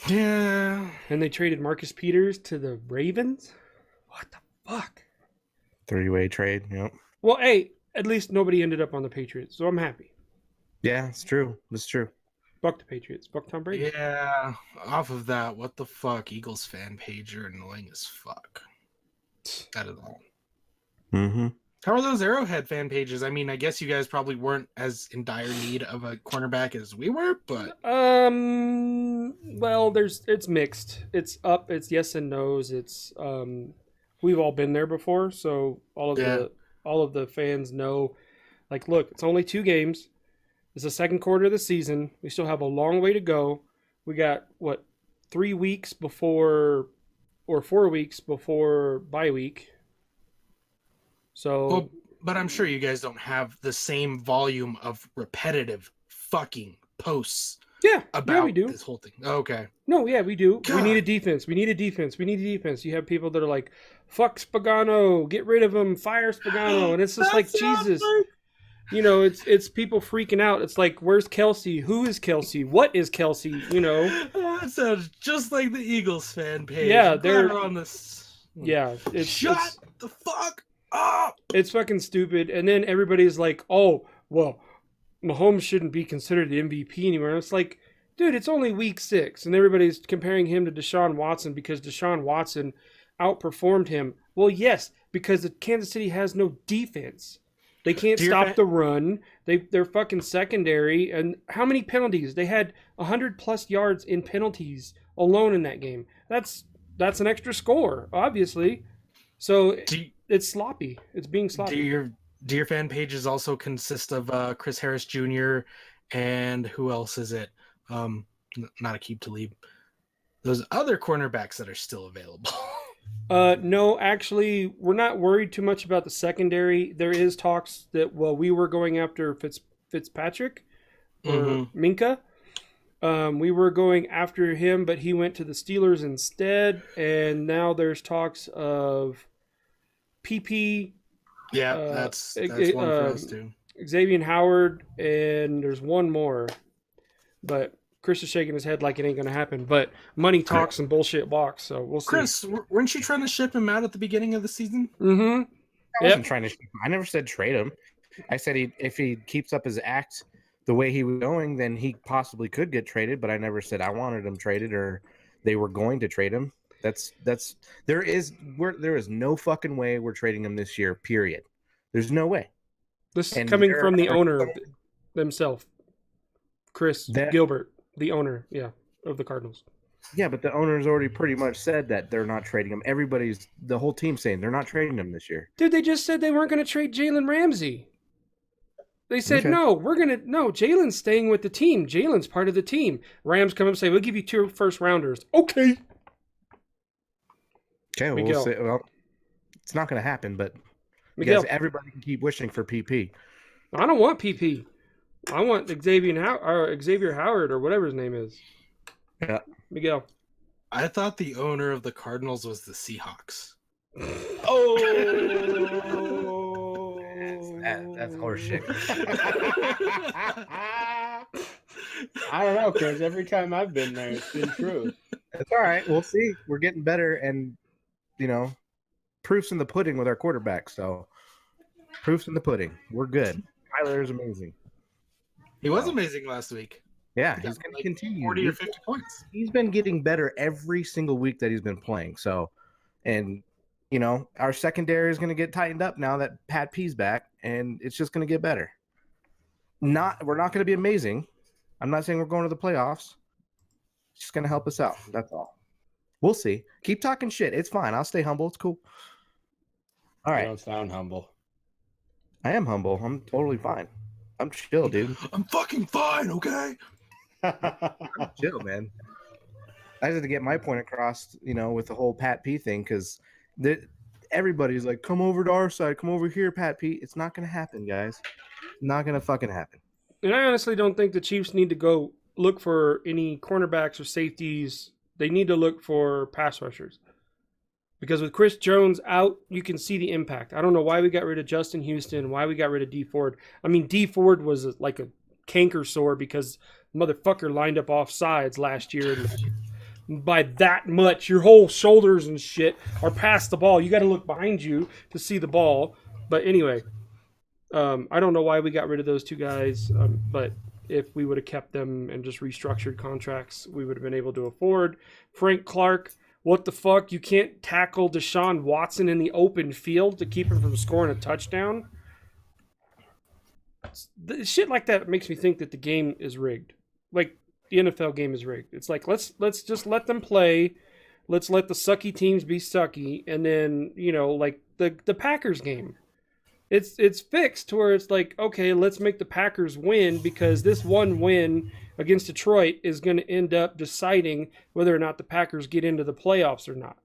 S3: Yeah.
S5: And they traded Marcus Peters to the Ravens? What the fuck?
S2: 3-way trade. Yep.
S5: Well, hey, at least nobody ended up on the Patriots, so I'm happy.
S2: Yeah, it's true. It's true.
S5: Fuck the Patriots. Fuck Tom Brady.
S3: Yeah. Off of that, what the fuck? Eagles fan page are annoying as fuck. That is all.
S2: Mm-hmm.
S3: How are those Arrowhead fan pages? I mean, I guess you guys probably weren't as in dire need of a cornerback as we were, but
S5: Well, it's mixed. It's up, it's yes and no's. It's we've all been there before, so all of the fans know, like, look, it's only 2 games. It's the second quarter of the season. We still have a long way to go. We got 3 weeks before, or 4 weeks before bye week. So,
S3: well, but I'm sure you guys don't have the same volume of repetitive fucking posts
S5: yeah,
S3: about
S5: we do.
S3: this whole thing. Okay.
S5: No, yeah, we do.
S3: God.
S5: We need a defense. We need a defense. We need a defense. You have people that are like, fuck Spagano, get rid of him, fire Spagano. And it's just like, Jesus. You know, it's people freaking out. It's like, where's Kelsey? Who is Kelsey? What is Kelsey? You know?
S3: That sounds just like the Eagles fan page.
S5: Yeah,
S3: I'm glad
S5: they're
S3: we're on this.
S5: Yeah.
S3: Shut the fuck up.
S5: It's fucking stupid. And then everybody's like, oh, well, Mahomes shouldn't be considered the MVP anymore. And it's like, dude, it's only week 6. And everybody's comparing him to Deshaun Watson because Deshaun Watson outperformed him. Well, yes, because the Kansas City has no defense. They can't stop the run. They're fucking secondary. And how many penalties? They had 100+ yards in penalties alone in that game. That's an extra score, obviously. So it's sloppy. It's being sloppy.
S3: Do your fan pages also consist of Chris Harris Jr. and who else is it? Not Aqib Talib. Those other cornerbacks that are still available.
S5: No, actually, we're not worried too much about the secondary. There is talks that, we were going after Fitzpatrick or Minka. We were going after him, but he went to the Steelers instead. And now there's talks of PP.
S3: Yeah, that's one for us too.
S5: Xavier Howard, and there's one more. But Chris is shaking his head like it ain't going to happen. But money talks and bullshit walks, so we'll see.
S3: Chris, weren't you trying to ship him out at the beginning of the season?
S5: Mm-hmm.
S2: I wasn't trying to ship him. I never said trade him. I said if he keeps up his act the way he was going, then he possibly could get traded. But I never said I wanted him traded or they were going to trade him. There is no fucking way we're trading him this year. Period. There's no way.
S5: This is coming from the owner themselves, Chris Gilbert, the owner, of the Cardinals.
S2: Yeah, but the owner's already pretty much said that they're not trading him. The whole team's saying they're not trading him this year.
S5: Dude, they just said they weren't going to trade Jalen Ramsey. They said, no, Jalen's staying with the team. Jalen's part of the team. Rams come up and say, we'll give you 2 first-rounders. Okay.
S2: Okay,
S5: Miguel.
S2: we'll see. Well, it's not going to happen, but
S5: Miguel.
S2: everybody can keep wishing for PP.
S5: I don't want PP. I want Xavier Howard or whatever his name is.
S2: Yeah.
S5: Miguel.
S3: I thought the owner of the Cardinals was the Seahawks.
S4: Oh,
S2: that's horseshit.
S4: I don't know, because every time I've been there, it's been true.
S2: It's all right. We'll see. We're getting better, and proof's in the pudding with our quarterback. So, proof's in the pudding. We're good. Tyler is amazing.
S3: He was amazing last week.
S2: Yeah, he's going to continue.
S3: 40 or 50 points.
S2: He's been getting better every single week that he's been playing. So, and our secondary is going to get tightened up now that Pat P's back, and it's just going to get better. We're not going to be amazing. I'm not saying we're going to the playoffs. It's just going to help us out. That's all. We'll see. Keep talking shit. It's fine. I'll stay humble. It's cool. All
S4: You
S2: right.
S4: don't sound humble.
S2: I am humble. I'm totally fine. I'm chill, dude.
S3: I'm fucking fine, okay?
S2: I'm chill, man. I just had to get my point across, with the whole Pat P thing, because everybody's like, come over to our side, come over here, Pat P. It's not going to happen, guys. Not going to fucking happen.
S5: And I honestly don't think the Chiefs need to go look for any cornerbacks or safeties. They need to look for pass rushers. Because with Chris Jones out, you can see the impact. I don't know why we got rid of Justin Houston, why we got rid of D Ford. I mean, D Ford was like a canker sore because motherfucker lined up off sides last year. And by that much, your whole shoulders and shit are past the ball. You got to look behind you to see the ball. But anyway, I don't know why we got rid of those two guys. But if we would have kept them and just restructured contracts, we would have been able to afford Frank Clark. What the fuck? You can't tackle Deshaun Watson in the open field to keep him from scoring a touchdown? Shit like that makes me think that the game is rigged. Like, the NFL game is rigged. It's like, let's just let them play. Let's let the sucky teams be sucky. And then, like the Packers game. It's fixed to where it's like, okay, let's make the Packers win because this one win against Detroit is going to end up deciding whether or not the Packers get into the playoffs or not.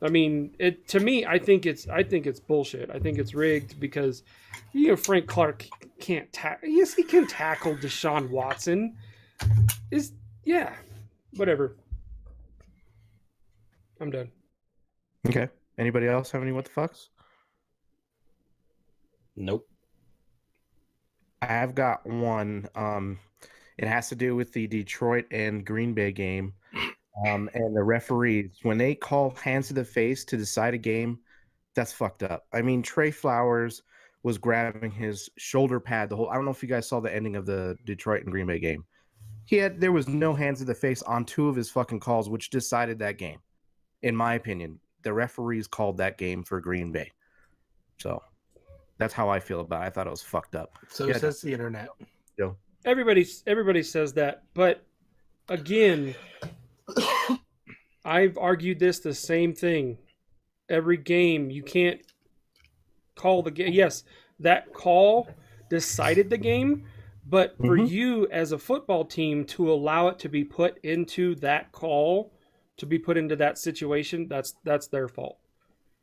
S5: I mean, to me, I think it's bullshit. I think it's rigged because, Frank Clark can't tackle. Yes, he can tackle Deshaun Watson. Whatever. I'm done.
S2: Okay. Anybody else have any what the fucks?
S4: Nope.
S2: I've got one. It has to do with the Detroit and Green Bay game. And the referees, when they call hands to the face to decide a game, that's fucked up. I mean, Trey Flowers was grabbing his shoulder pad I don't know if you guys saw the ending of the Detroit and Green Bay game. There was no hands to the face on two of his fucking calls, which decided that game. In my opinion, the referees called that game for Green Bay. So that's how I feel about it. I thought it was fucked up.
S3: So says the internet.
S2: Joe.
S5: Everybody says that, but again, I've argued the same thing. Every game, you can't call the game. Yes, that call decided the game, but for you as a football team to allow it to be put into that call, to be put into that situation, that's their fault.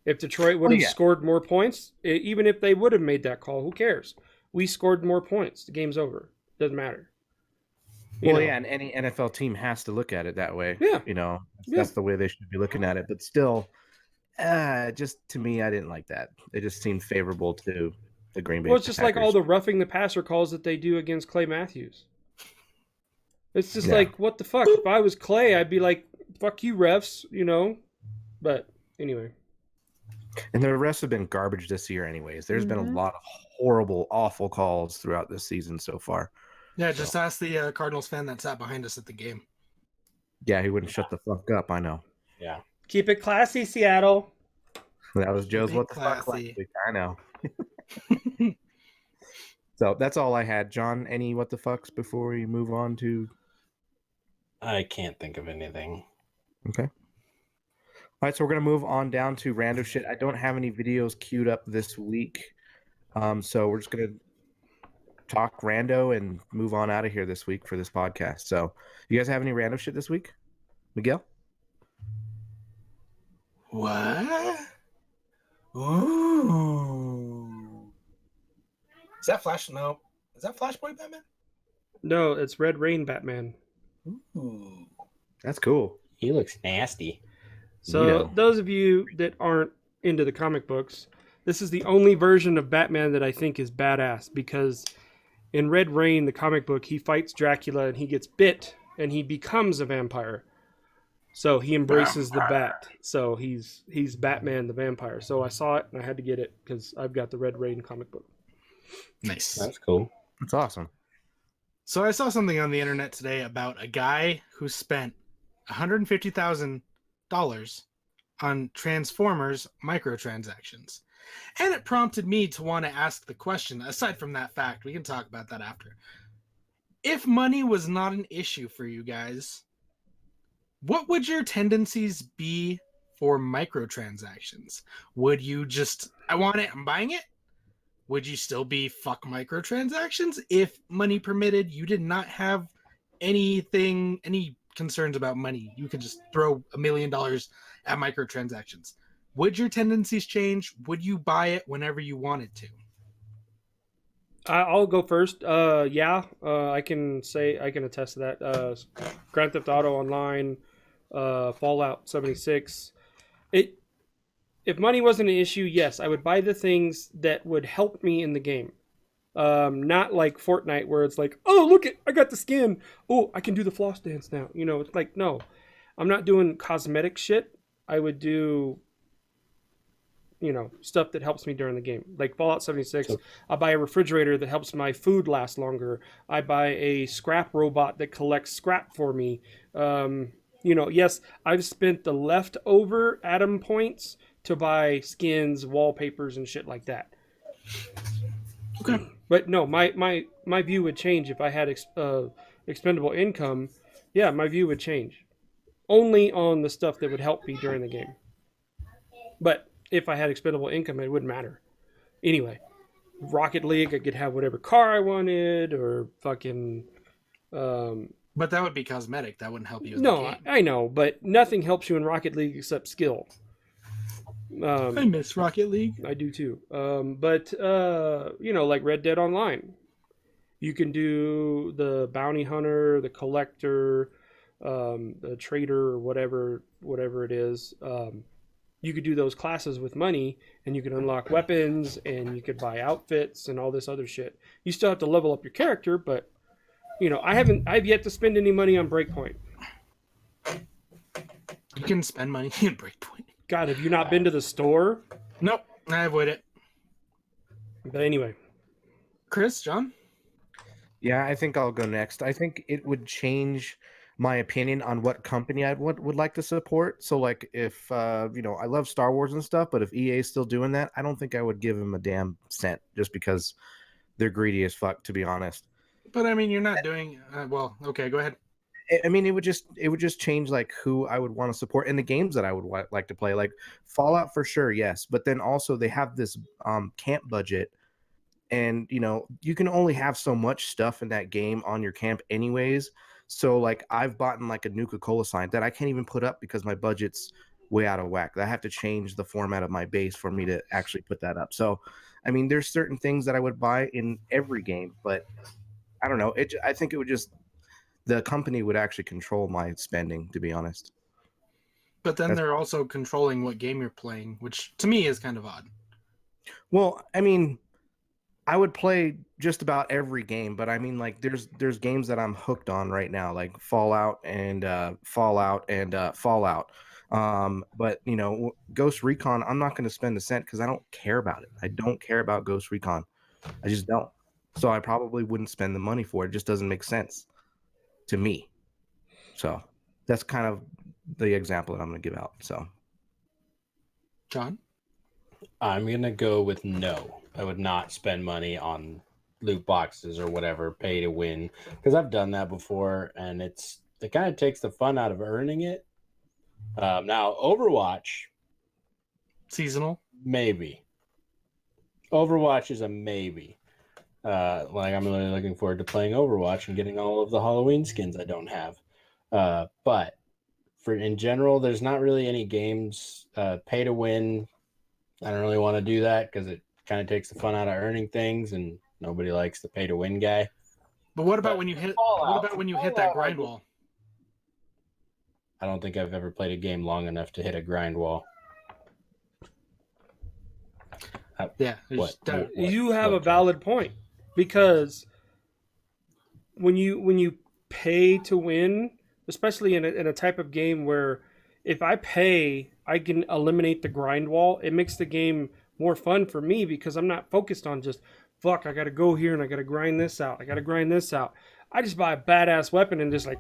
S5: If Detroit would have scored more points, even if they would have made that call, who cares? We scored more points. The game's over. Doesn't matter.
S2: And any NFL team has to look at it that way.
S5: Yeah.
S2: That's the way they should be looking at it. But still, just to me, I didn't like that. It just seemed favorable to the Green Bay.
S5: Well, it's just like all the roughing the passer calls that they do against Clay Matthews. It's just like, what the fuck? If I was Clay, I'd be like, fuck you, refs, But anyway.
S2: And the refs have been garbage this year anyways. There's been a lot of horrible, awful calls throughout this season so far.
S3: Yeah, just ask the Cardinals fan that sat behind us at the game.
S2: Yeah, he wouldn't shut the fuck up, I know.
S4: Yeah.
S5: Keep it classy, Seattle.
S2: That was Joe's what the fuck last week. I know. So that's all I had. John, any what the fucks before we move on to...
S4: I can't think of anything.
S2: Okay. All right, so we're going to move on down to rando shit. I don't have any videos queued up this week. So we're just going to talk rando and move on out of here this week for this podcast. So you guys have any rando shit this week? Miguel?
S3: What? Ooh. Is that Flash? No. Is that Flashpoint Batman?
S5: No, it's Red Rain Batman.
S3: Ooh.
S2: That's cool.
S4: He looks nasty.
S5: So those of you that aren't into the comic books, this is the only version of Batman that I think is badass because in Red Rain, the comic book, he fights Dracula and he gets bit and he becomes a vampire. So he embraces the bat. So he's Batman the vampire. So I saw it and I had to get it because I've got the Red Rain comic book.
S3: Nice.
S4: That's cool.
S2: That's awesome.
S3: So I saw something on the internet today about a guy who spent $150,000 on Transformers microtransactions. And it prompted me to want to ask the question, aside from that fact, we can talk about that after. If money was not an issue for you guys, what would your tendencies be for microtransactions? Would you just, I want it, I'm buying it? Would you still be fuck microtransactions if money permitted? You did not have any concerns about money. You could just throw $1 million at microtransactions. Would your tendencies change? Would you buy it whenever you wanted to?
S5: I'll go first. I can attest to that. Grand Theft Auto Online, Fallout 76. If money wasn't an issue, yes, I would buy the things that would help me in the game. Not like Fortnite where it's like, oh look it, I got the skin. Oh, I can do the floss dance now. It's like no, I'm not doing cosmetic shit. I would do stuff that helps me during the game. Like Fallout 76, I buy a refrigerator that helps my food last longer. I buy a scrap robot that collects scrap for me. Yes, I've spent the leftover Atom points to buy skins, wallpapers, and shit like that.
S3: Okay.
S5: But no, my view would change if I had expendable income. Yeah, my view would change. Only on the stuff that would help me during the game. But if I had expendable income, it wouldn't matter. Anyway, Rocket League, I could have whatever car I wanted, or fucking.
S3: But that would be cosmetic. That wouldn't help you.
S5: No, I know, but nothing helps you in Rocket League except skill.
S3: I miss Rocket League.
S5: I do too. But like Red Dead Online, you can do the bounty hunter, the collector, the trader, or whatever it is. You could do those classes with money, and you can unlock weapons, and you could buy outfits and all this other shit. You still have to level up your character, but I've yet to spend any money on Breakpoint.
S3: You can spend money in Breakpoint.
S5: God, have you not been to the store?
S3: Nope, I avoid it.
S5: But anyway,
S3: Chris, John?
S2: Yeah, I think I'll go next. I think it would change my opinion on what company I would like to support. So like if I love Star Wars and stuff, but if EA is still doing that, I don't think I would give them a damn cent just because they're greedy as fuck, to be honest.
S3: But I mean, you're not doing well. Okay, go ahead.
S2: I mean, it would just change like who I would want to support and the games that I would like to play. Like Fallout for sure, yes, but then also they have this camp budget, and you can only have so much stuff in that game on your camp anyways. So like I've bought like a Nuka-Cola sign that I can't even put up because my budget's way out of whack. I have to change the format of my base for me to actually put that up. So I mean, there's certain things that I would buy in every game, but I don't know. I think it would just, the company would actually control my spending, to be honest.
S3: But then they're also controlling what game you're playing, which to me is kind of odd.
S2: Well, I mean, I would play just about every game, but I mean, like, there's games that I'm hooked on right now, like Fallout and Fallout. But Ghost Recon, I'm not going to spend a cent because I don't care about it. I don't care about Ghost Recon. I just don't. So I probably wouldn't spend the money for it. It just doesn't make sense to me. So that's kind of the example that I'm going to give out. So,
S3: John?
S4: I'm going to go with no. I would not spend money on loot boxes or whatever, pay to win, because I've done that before, and it kind of takes the fun out of earning it. Now, Overwatch.
S3: Seasonal?
S4: Maybe. Overwatch is a maybe. Like I'm really looking forward to playing Overwatch and getting all of the Halloween skins I don't have. But in general, there's not really any games pay to win. I don't really want to do that because it kind of takes the fun out of earning things, and nobody likes the pay to win guy.
S3: But what about when you hit that grind wall?
S4: I don't think I've ever played a game long enough to hit a grind wall.
S3: Yeah,
S5: you have a valid point, because when you pay to win, especially in a type of game where if I pay, I can eliminate the grind wall. It makes the game more fun for me because I'm not focused on just fuck. I got to go here and I got to grind this out. I just buy a badass weapon and just like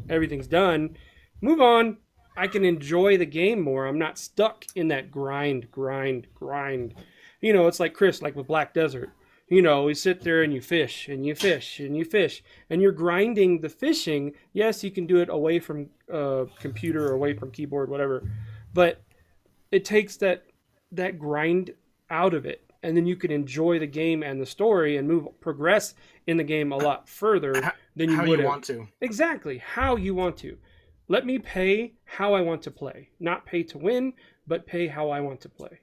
S5: everything's done. Move on. I can enjoy the game more. I'm not stuck in that grind. It's like Chris, like with Black Desert. You know, you sit there and you fish and you fish and you fish and you're grinding the fishing. Yes, you can do it away from computer or away from keyboard, whatever, but it takes that grind out of it, and then you can enjoy the game and the story and progress in the game a lot further than you
S3: How
S5: would
S3: you
S5: have.
S3: want to.
S5: Exactly how you want to. Let me pay how I want to play, not pay to win, but pay how I want to play.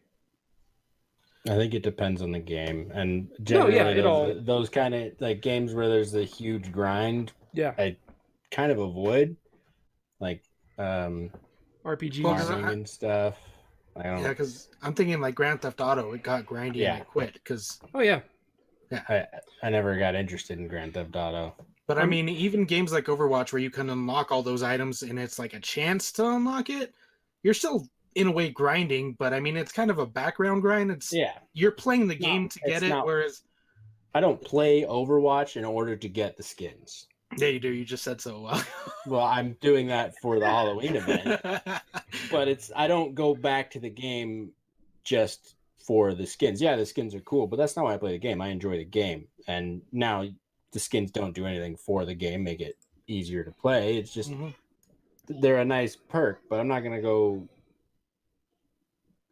S4: I think it depends on the game, and
S5: No,
S4: generally
S5: yeah, it all.
S4: those kind of like games where there's a huge grind,
S5: Yeah,
S4: I kind of avoid, like
S5: RPG.
S3: Well, 'cause
S4: farming and stuff. I don't.
S3: Yeah, because I'm thinking like Grand Theft Auto, it got grindy and I quit. Because,
S5: Oh yeah,
S4: I never got interested in Grand Theft Auto.
S3: but I mean, even games like Overwatch, where you can unlock all those items and it's like a chance to unlock it, you're still in a way grinding. But I mean, it's kind of a background grind. It's
S4: Yeah,
S3: you're playing the
S4: No,
S3: game to get
S4: it's
S3: it,
S4: not.
S3: whereas
S4: I don't play Overwatch in order to get the skins.
S3: yeah, you do. You just said so well.
S4: Well, I'm doing that for the Halloween event, but I don't go back to the game just for the skins. Yeah, the skins are cool, but that's not why I play the game. I enjoy the game, and now the skins don't do anything for the game, make it easier to play. It's just
S3: Mhm.
S4: they're a nice perk, but I'm not gonna go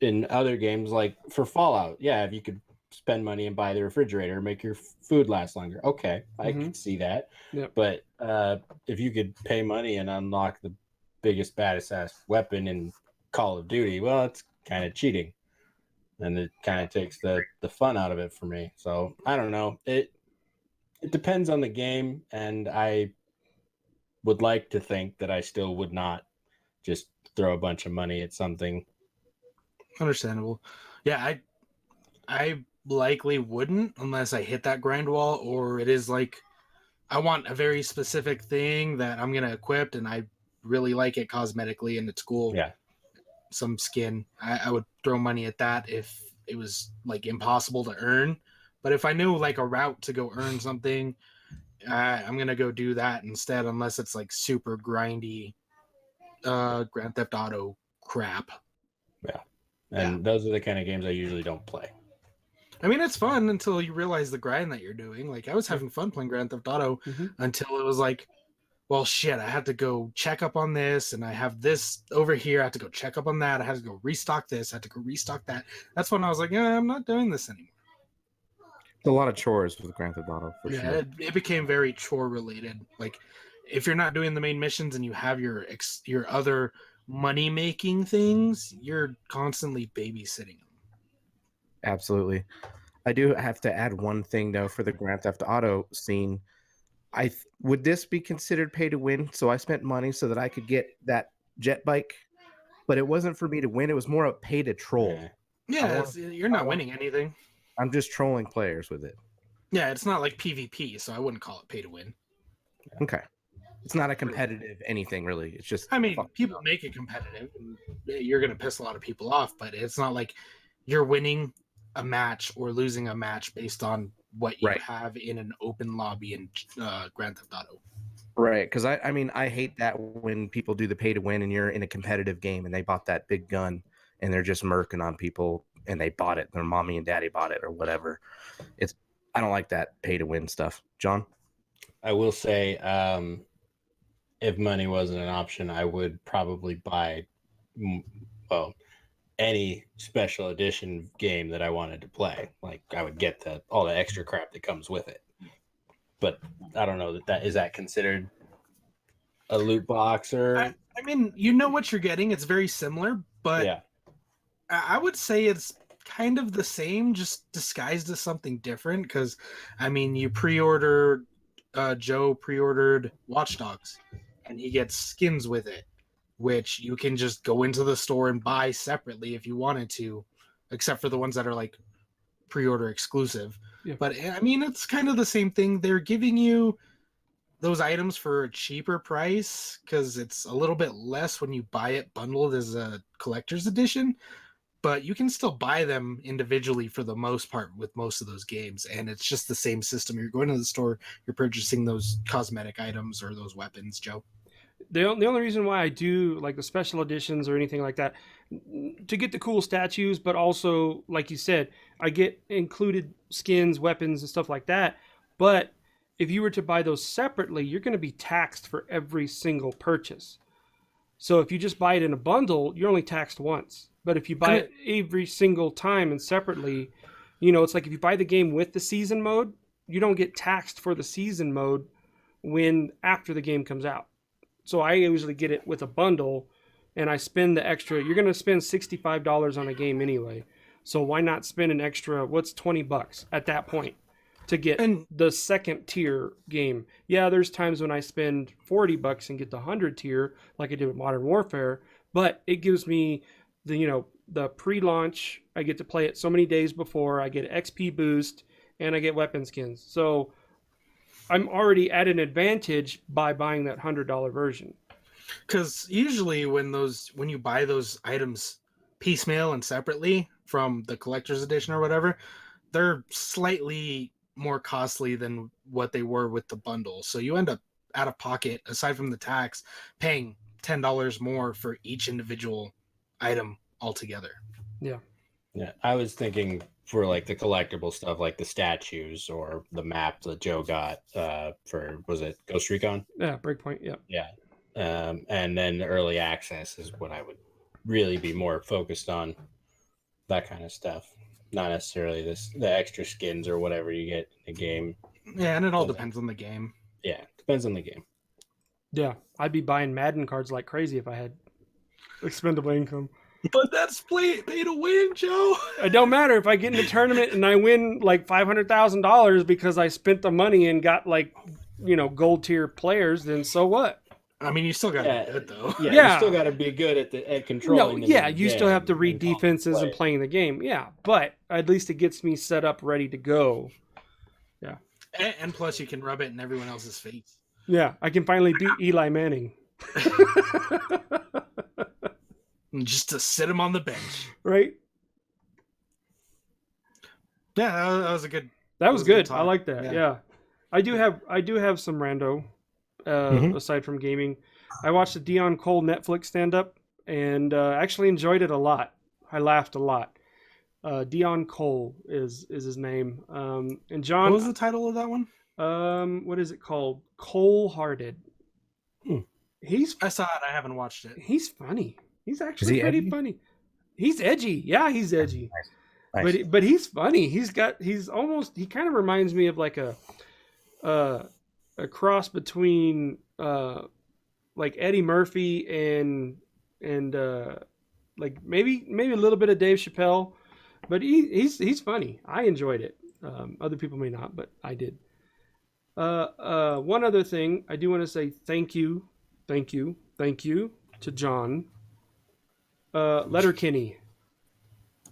S4: in other games like for Fallout. Yeah, if you could spend money and buy the refrigerator, make your food last longer. Okay, I can see that.
S5: Yep.
S4: But if you could pay money and unlock the biggest, baddest ass weapon in Call of Duty, well, it's kind of cheating, and it kind of takes the fun out of it for me. So I don't know. It depends on the game, and I would like to think that I still would not just throw a bunch of money at something.
S3: Understandable. Yeah, I likely wouldn't unless I hit that grind wall, or it is like I want a very specific thing that I'm gonna equip and I really like it cosmetically and it's cool.
S4: Yeah.
S3: Some skin. I would throw money at that if it was like impossible to earn. But if I knew like a route to go earn something, I'm gonna go do that instead, unless it's like super grindy Grand Theft Auto crap.
S4: And those are the kind of games I usually don't play.
S3: I mean, it's fun until you realize the grind that you're doing. Like, I was having fun playing Grand Theft Auto until it was like, well, shit, I had to go check up on this, and I have this over here. I have to go check up on that. I had to go restock this. I had to go restock that. That's when I was like, yeah, I'm not doing this anymore.
S2: It's a lot of chores with Grand Theft Auto for sure.
S3: It became very chore related. Like, if you're not doing the main missions and you have your other money making things, you're constantly babysitting them.
S2: Absolutely. I do have to add one thing though for the Grand Theft Auto scene. Would this be considered pay to win? So I spent money so that I could get that jet bike, but it wasn't for me to win. It was more a pay to troll.
S3: Yeah, you're not winning anything.
S2: I'm just trolling players with it.
S3: Yeah, it's not like PvP, so I wouldn't call it pay to win.
S2: Okay. It's not a competitive anything really. It's just
S3: I mean, people make it competitive, and you're going to piss a lot of people off, but it's not like you're winning a match or losing a match based on what you have in an open lobby in Grand Theft Auto.
S2: Right, because I mean, I hate that when people do the pay to win and you're in a competitive game and they bought that big gun and they're just murking on people and they bought it, their mommy and daddy bought it or whatever. I don't like that pay to win stuff. John?
S4: I will say, if money wasn't an option, I would probably buy, any special edition game that I wanted to play. Like I would get all the extra crap that comes with it. But I don't know that is that considered a loot box or?
S3: I mean, you know what you're getting. It's very similar, but
S4: yeah.
S3: I would say it's kind of the same, just disguised as something different. Because I mean, you pre-ordered. Joe pre-ordered Watch Dogs, and he gets skins with it, which you can just go into the store and buy separately if you wanted to, except for the ones that are like pre-order exclusive. Yeah. But I mean, it's kind of the same thing. They're giving you those items for a cheaper price because it's a little bit less when you buy it bundled as a collector's edition, but you can still buy them individually for the most part with most of those games. And it's just the same system. You're going to the store, you're purchasing those cosmetic items or those weapons, Joe.
S5: the only reason why I do like the special editions or anything like that, to get the cool statues, but also like you said, I get included skins, weapons, and stuff like that. But if you were to buy those separately, you're going to be taxed for every single purchase. So if you just buy it in a bundle, you're only taxed once. But if you buy it every single time and separately, it's like if you buy the game with the season mode, you don't get taxed for the season mode when after the game comes out. So I usually get it with a bundle, and I spend the extra. You're going to spend $65 on a game anyway. So why not spend an extra, what's $20 at that point to get the second tier game? Yeah, there's times when I spend $40 and get the 100 tier like I did with Modern Warfare, but it gives me the pre-launch. I get to play it so many days before. I get XP boost and I get weapon skins. So I'm already at an advantage by buying that $100 version.
S3: Because usually when you buy those items piecemeal and separately from the collector's edition or whatever, they're slightly more costly than what they were with the bundle. So you end up out of pocket, aside from the tax, paying $10 more for each individual item altogether.
S5: Yeah.
S4: Yeah, I was thinking for like the collectible stuff, like the statues or the map that Joe got for, was it Ghost Recon?
S5: Yeah, Breakpoint. Yeah.
S4: Yeah. And then the early access is what I would really be more focused on, that kind of stuff. Not necessarily the extra skins or whatever you get in the game.
S3: Yeah, and it all depends on the game.
S4: Yeah, depends on the game.
S5: Yeah, I'd be buying Madden cards like crazy if I had expendable income.
S3: But that's pay to win, Joe.
S5: It don't matter if I get in a tournament and I win like $500,000 because I spent the money and got like gold tier players. Then so what?
S3: I mean, you still got to be good though.
S4: Yeah, you still got to be good at controlling.
S5: No, yeah, you still have to read defenses and playing the game. Yeah, but at least it gets me set up, ready to go. Yeah,
S3: and plus you can rub it in everyone else's face.
S5: Yeah, I can finally beat Eli Manning.
S3: Just to sit him on the bench,
S5: right?
S3: Yeah, that was a good.
S5: That was good. I like that. Yeah. I do have some rando. Aside from gaming, I watched the Dion Cole Netflix stand-up and actually enjoyed it a lot. I laughed a lot. Dion Cole is his name. And John,
S3: what was the title of that one?
S5: What is it called? Cold-Hearted.
S3: I saw it. I haven't watched it.
S5: He's funny. He's actually pretty funny. He's edgy. Yeah, he's edgy. Nice. But he's funny. He kind of reminds me of like a cross between like Eddie Murphy and like maybe a little bit of Dave Chappelle, but he's funny. I enjoyed it. Other people may not, but I did. One other thing, I do want to say thank you to John Letterkenny.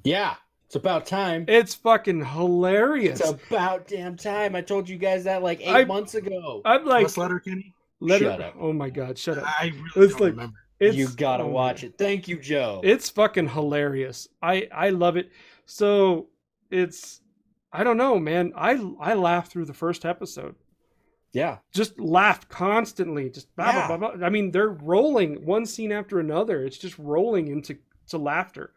S4: Yeah. It's about time.
S5: It's fucking hilarious.
S4: It's about damn time. I told you guys that like 8 months ago.
S5: I'm like,
S3: what's Letterkenny?
S5: Shut up. Oh my God, shut up.
S3: I really don't remember.
S4: You gotta watch it. Thank you, Joe.
S5: It's fucking hilarious. I love it. So it's, I don't know, man. I laughed through the first episode.
S4: Yeah.
S5: Just laughed constantly. Just blah, blah, blah, blah. I mean, they're rolling one scene after another. It's just rolling into laughter.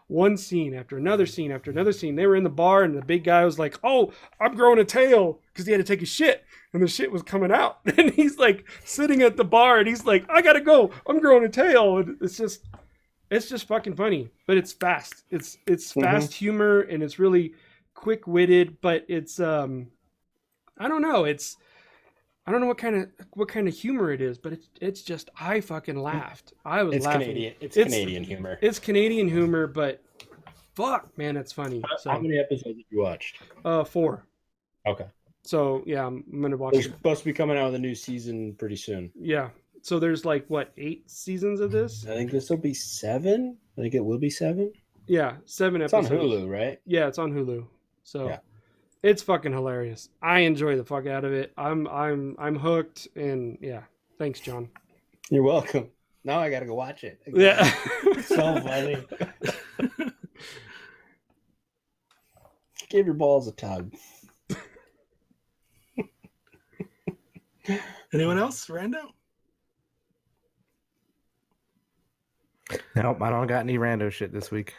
S5: One scene after another scene after another scene. They were in the bar and the big guy was like, "Oh, I'm growing a tail," because he had to take a shit and the shit was coming out. And he's like sitting at the bar and he's like, "I gotta go. I'm growing a tail." And it's just fucking funny, but it's fast. It's fast humor and it's really quick-witted, but it's I don't know. I don't know what kind of humor it is, but it's just, I fucking laughed. I was laughing.
S4: Canadian. It's Canadian humor.
S5: It's Canadian humor, but fuck, man, it's funny. So,
S4: how many episodes have you watched?
S5: 4.
S4: Okay.
S5: So yeah, I'm gonna watch.
S4: They're supposed to be coming out with a new season pretty soon.
S5: Yeah. So there's like what, 8 seasons of this?
S4: I think this will be 7. I think it will be 7.
S5: Yeah, 7 episodes.
S4: It's on Hulu, right?
S5: Yeah, it's on Hulu. So.
S4: Yeah.
S5: It's fucking hilarious. I enjoy the fuck out of it. I'm hooked, and yeah. Thanks, John.
S4: You're welcome. Now I gotta go watch it.
S5: Yeah.
S4: So funny. Give your balls a tug.
S3: Anyone else? Rando?
S2: Nope, I don't got any rando shit this week.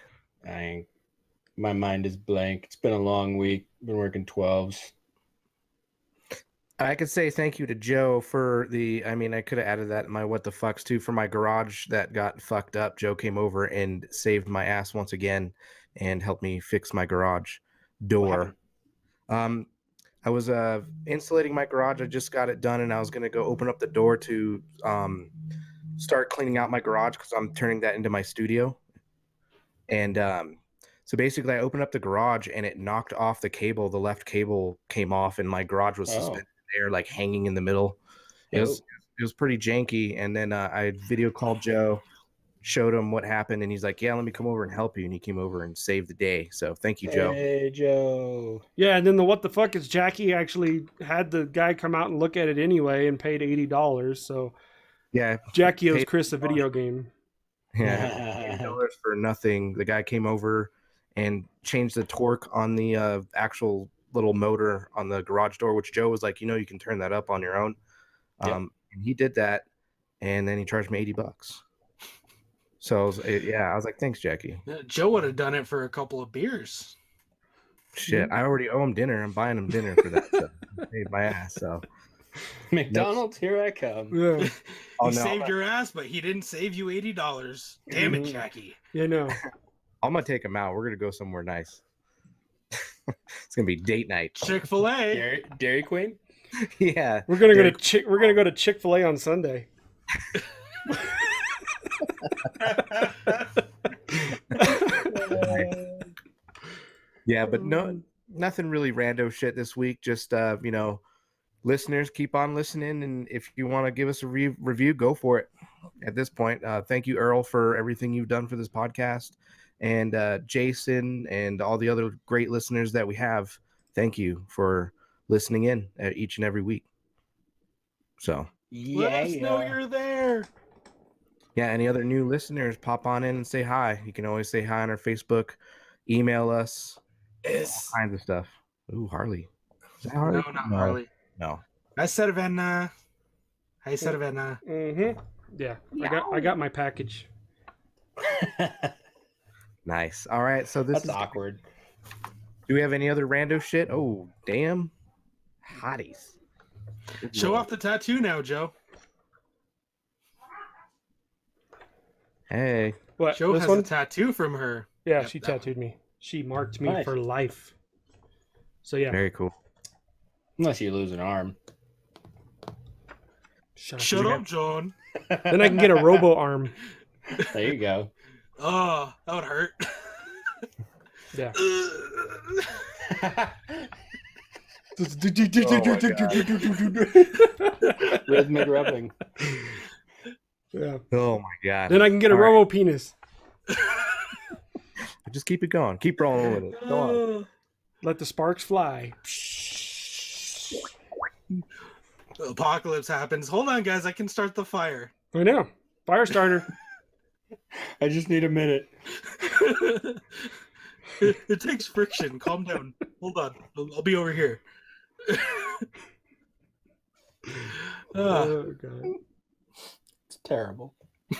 S4: My mind is blank. It's been a long week. Been working 12s.
S2: I could say thank you to Joe for I could have added that in my what the fucks too for my garage that got fucked up. Joe came over and saved my ass once again and helped me fix my garage door. I was insulating my garage. I just got it done and I was going to go open up the door to start cleaning out my garage because I'm turning that into my studio. And so basically I opened up the garage and it knocked off the cable. The left cable came off and my garage was suspended there, like hanging in the middle. It was pretty janky. And then I video called Joe, showed him what happened, and he's like, "Yeah, let me come over and help you." And he came over and saved the day. So thank you, Joe.
S4: Hey, Joe.
S5: Yeah, and then the what the fuck is Jackie actually had the guy come out and look at it anyway and paid $80. So
S2: yeah,
S5: Jackie owes Chris a video game.
S2: Yeah, $80 for nothing. The guy came over and changed the torque on the actual little motor on the garage door, which Joe was like, you can turn that up on your own. And he did that, and then he charged me $80. So I was like, thanks, Jackie.
S3: Joe would have done it for a couple of beers.
S2: Shit, I already owe him dinner. I'm buying him dinner for that. So I paid my ass. So
S4: McDonald's, here I come.
S5: Yeah.
S3: He saved your ass, but he didn't save you $80. Damn it, Jackie.
S5: Yeah, no.
S2: I'm gonna take him out. We're gonna go somewhere nice. It's gonna be date night.
S3: Chick-fil-A.
S4: Dairy Queen.
S2: Yeah,
S5: we're gonna go to Chick-fil-A on Sunday.
S2: Yeah, but nothing really rando shit this week. Just listeners, keep on listening, and if you want to give us a review, go for it. At this point, thank you, Earl, for everything you've done for this podcast, and Jason, and all the other great listeners that we have. Thank you for listening in each and every week. So
S3: let us know you're there.
S2: Yeah, any other new listeners, pop on in and say hi. You can always say hi on our Facebook, email us, all kinds of stuff. Ooh, Harley. Is that Harley?
S3: No, not Harley.
S2: No.
S3: I said Savannah. Hey, Savannah.
S5: Mm-hmm. Yeah, I got my package.
S2: Nice. All right, so
S4: That's awkward.
S2: Do we have any other rando shit? Oh, damn. Hotties.
S3: Show off the tattoo now, Joe.
S2: Hey.
S5: What?
S3: Joe
S5: this
S3: has
S5: one?
S3: a tattoo from her.
S5: Yeah, she tattooed me. She marked me for life. So yeah.
S2: Very cool.
S4: Unless you lose an arm.
S3: Shut up, John.
S5: Then I can get a robo arm.
S4: There you go.
S3: Oh, that would hurt.
S5: Yeah.
S4: Rhythmic rubbing.
S5: Yeah.
S2: Oh my god.
S5: Then I can get a robo penis.
S2: Just keep it going. Keep rolling with it. Go on.
S5: Let the sparks fly.
S3: Apocalypse happens. Hold on, guys. I can start the fire.
S5: I know. Fire starter.
S4: I just need a minute.
S3: It takes friction. Calm down. Hold on. I'll be over here.
S5: Oh, God.
S4: It's terrible.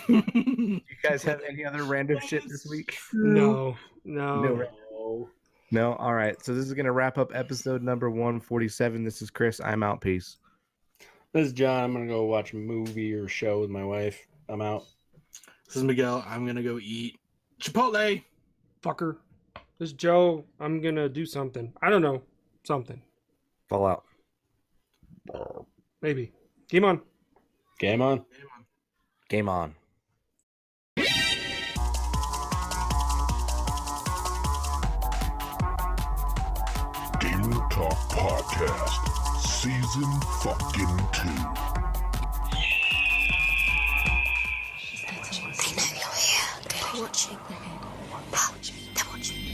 S2: You guys have any other random shit this week?
S5: No.
S2: No? All right. So this is going to wrap up episode number 147. This is Chris. I'm out. Peace.
S4: This is John. I'm going to go watch a movie or show with my wife. I'm out.
S3: This is Miguel. I'm going to go eat Chipotle.
S5: Fucker. This is Joe. I'm going to do something. I don't know. Something.
S2: Fallout.
S5: Maybe. Game on.
S4: Game on.
S2: Game on.
S6: Game Talk Podcast, Season fucking 2.
S7: They know you're here. They're watching. They're watching.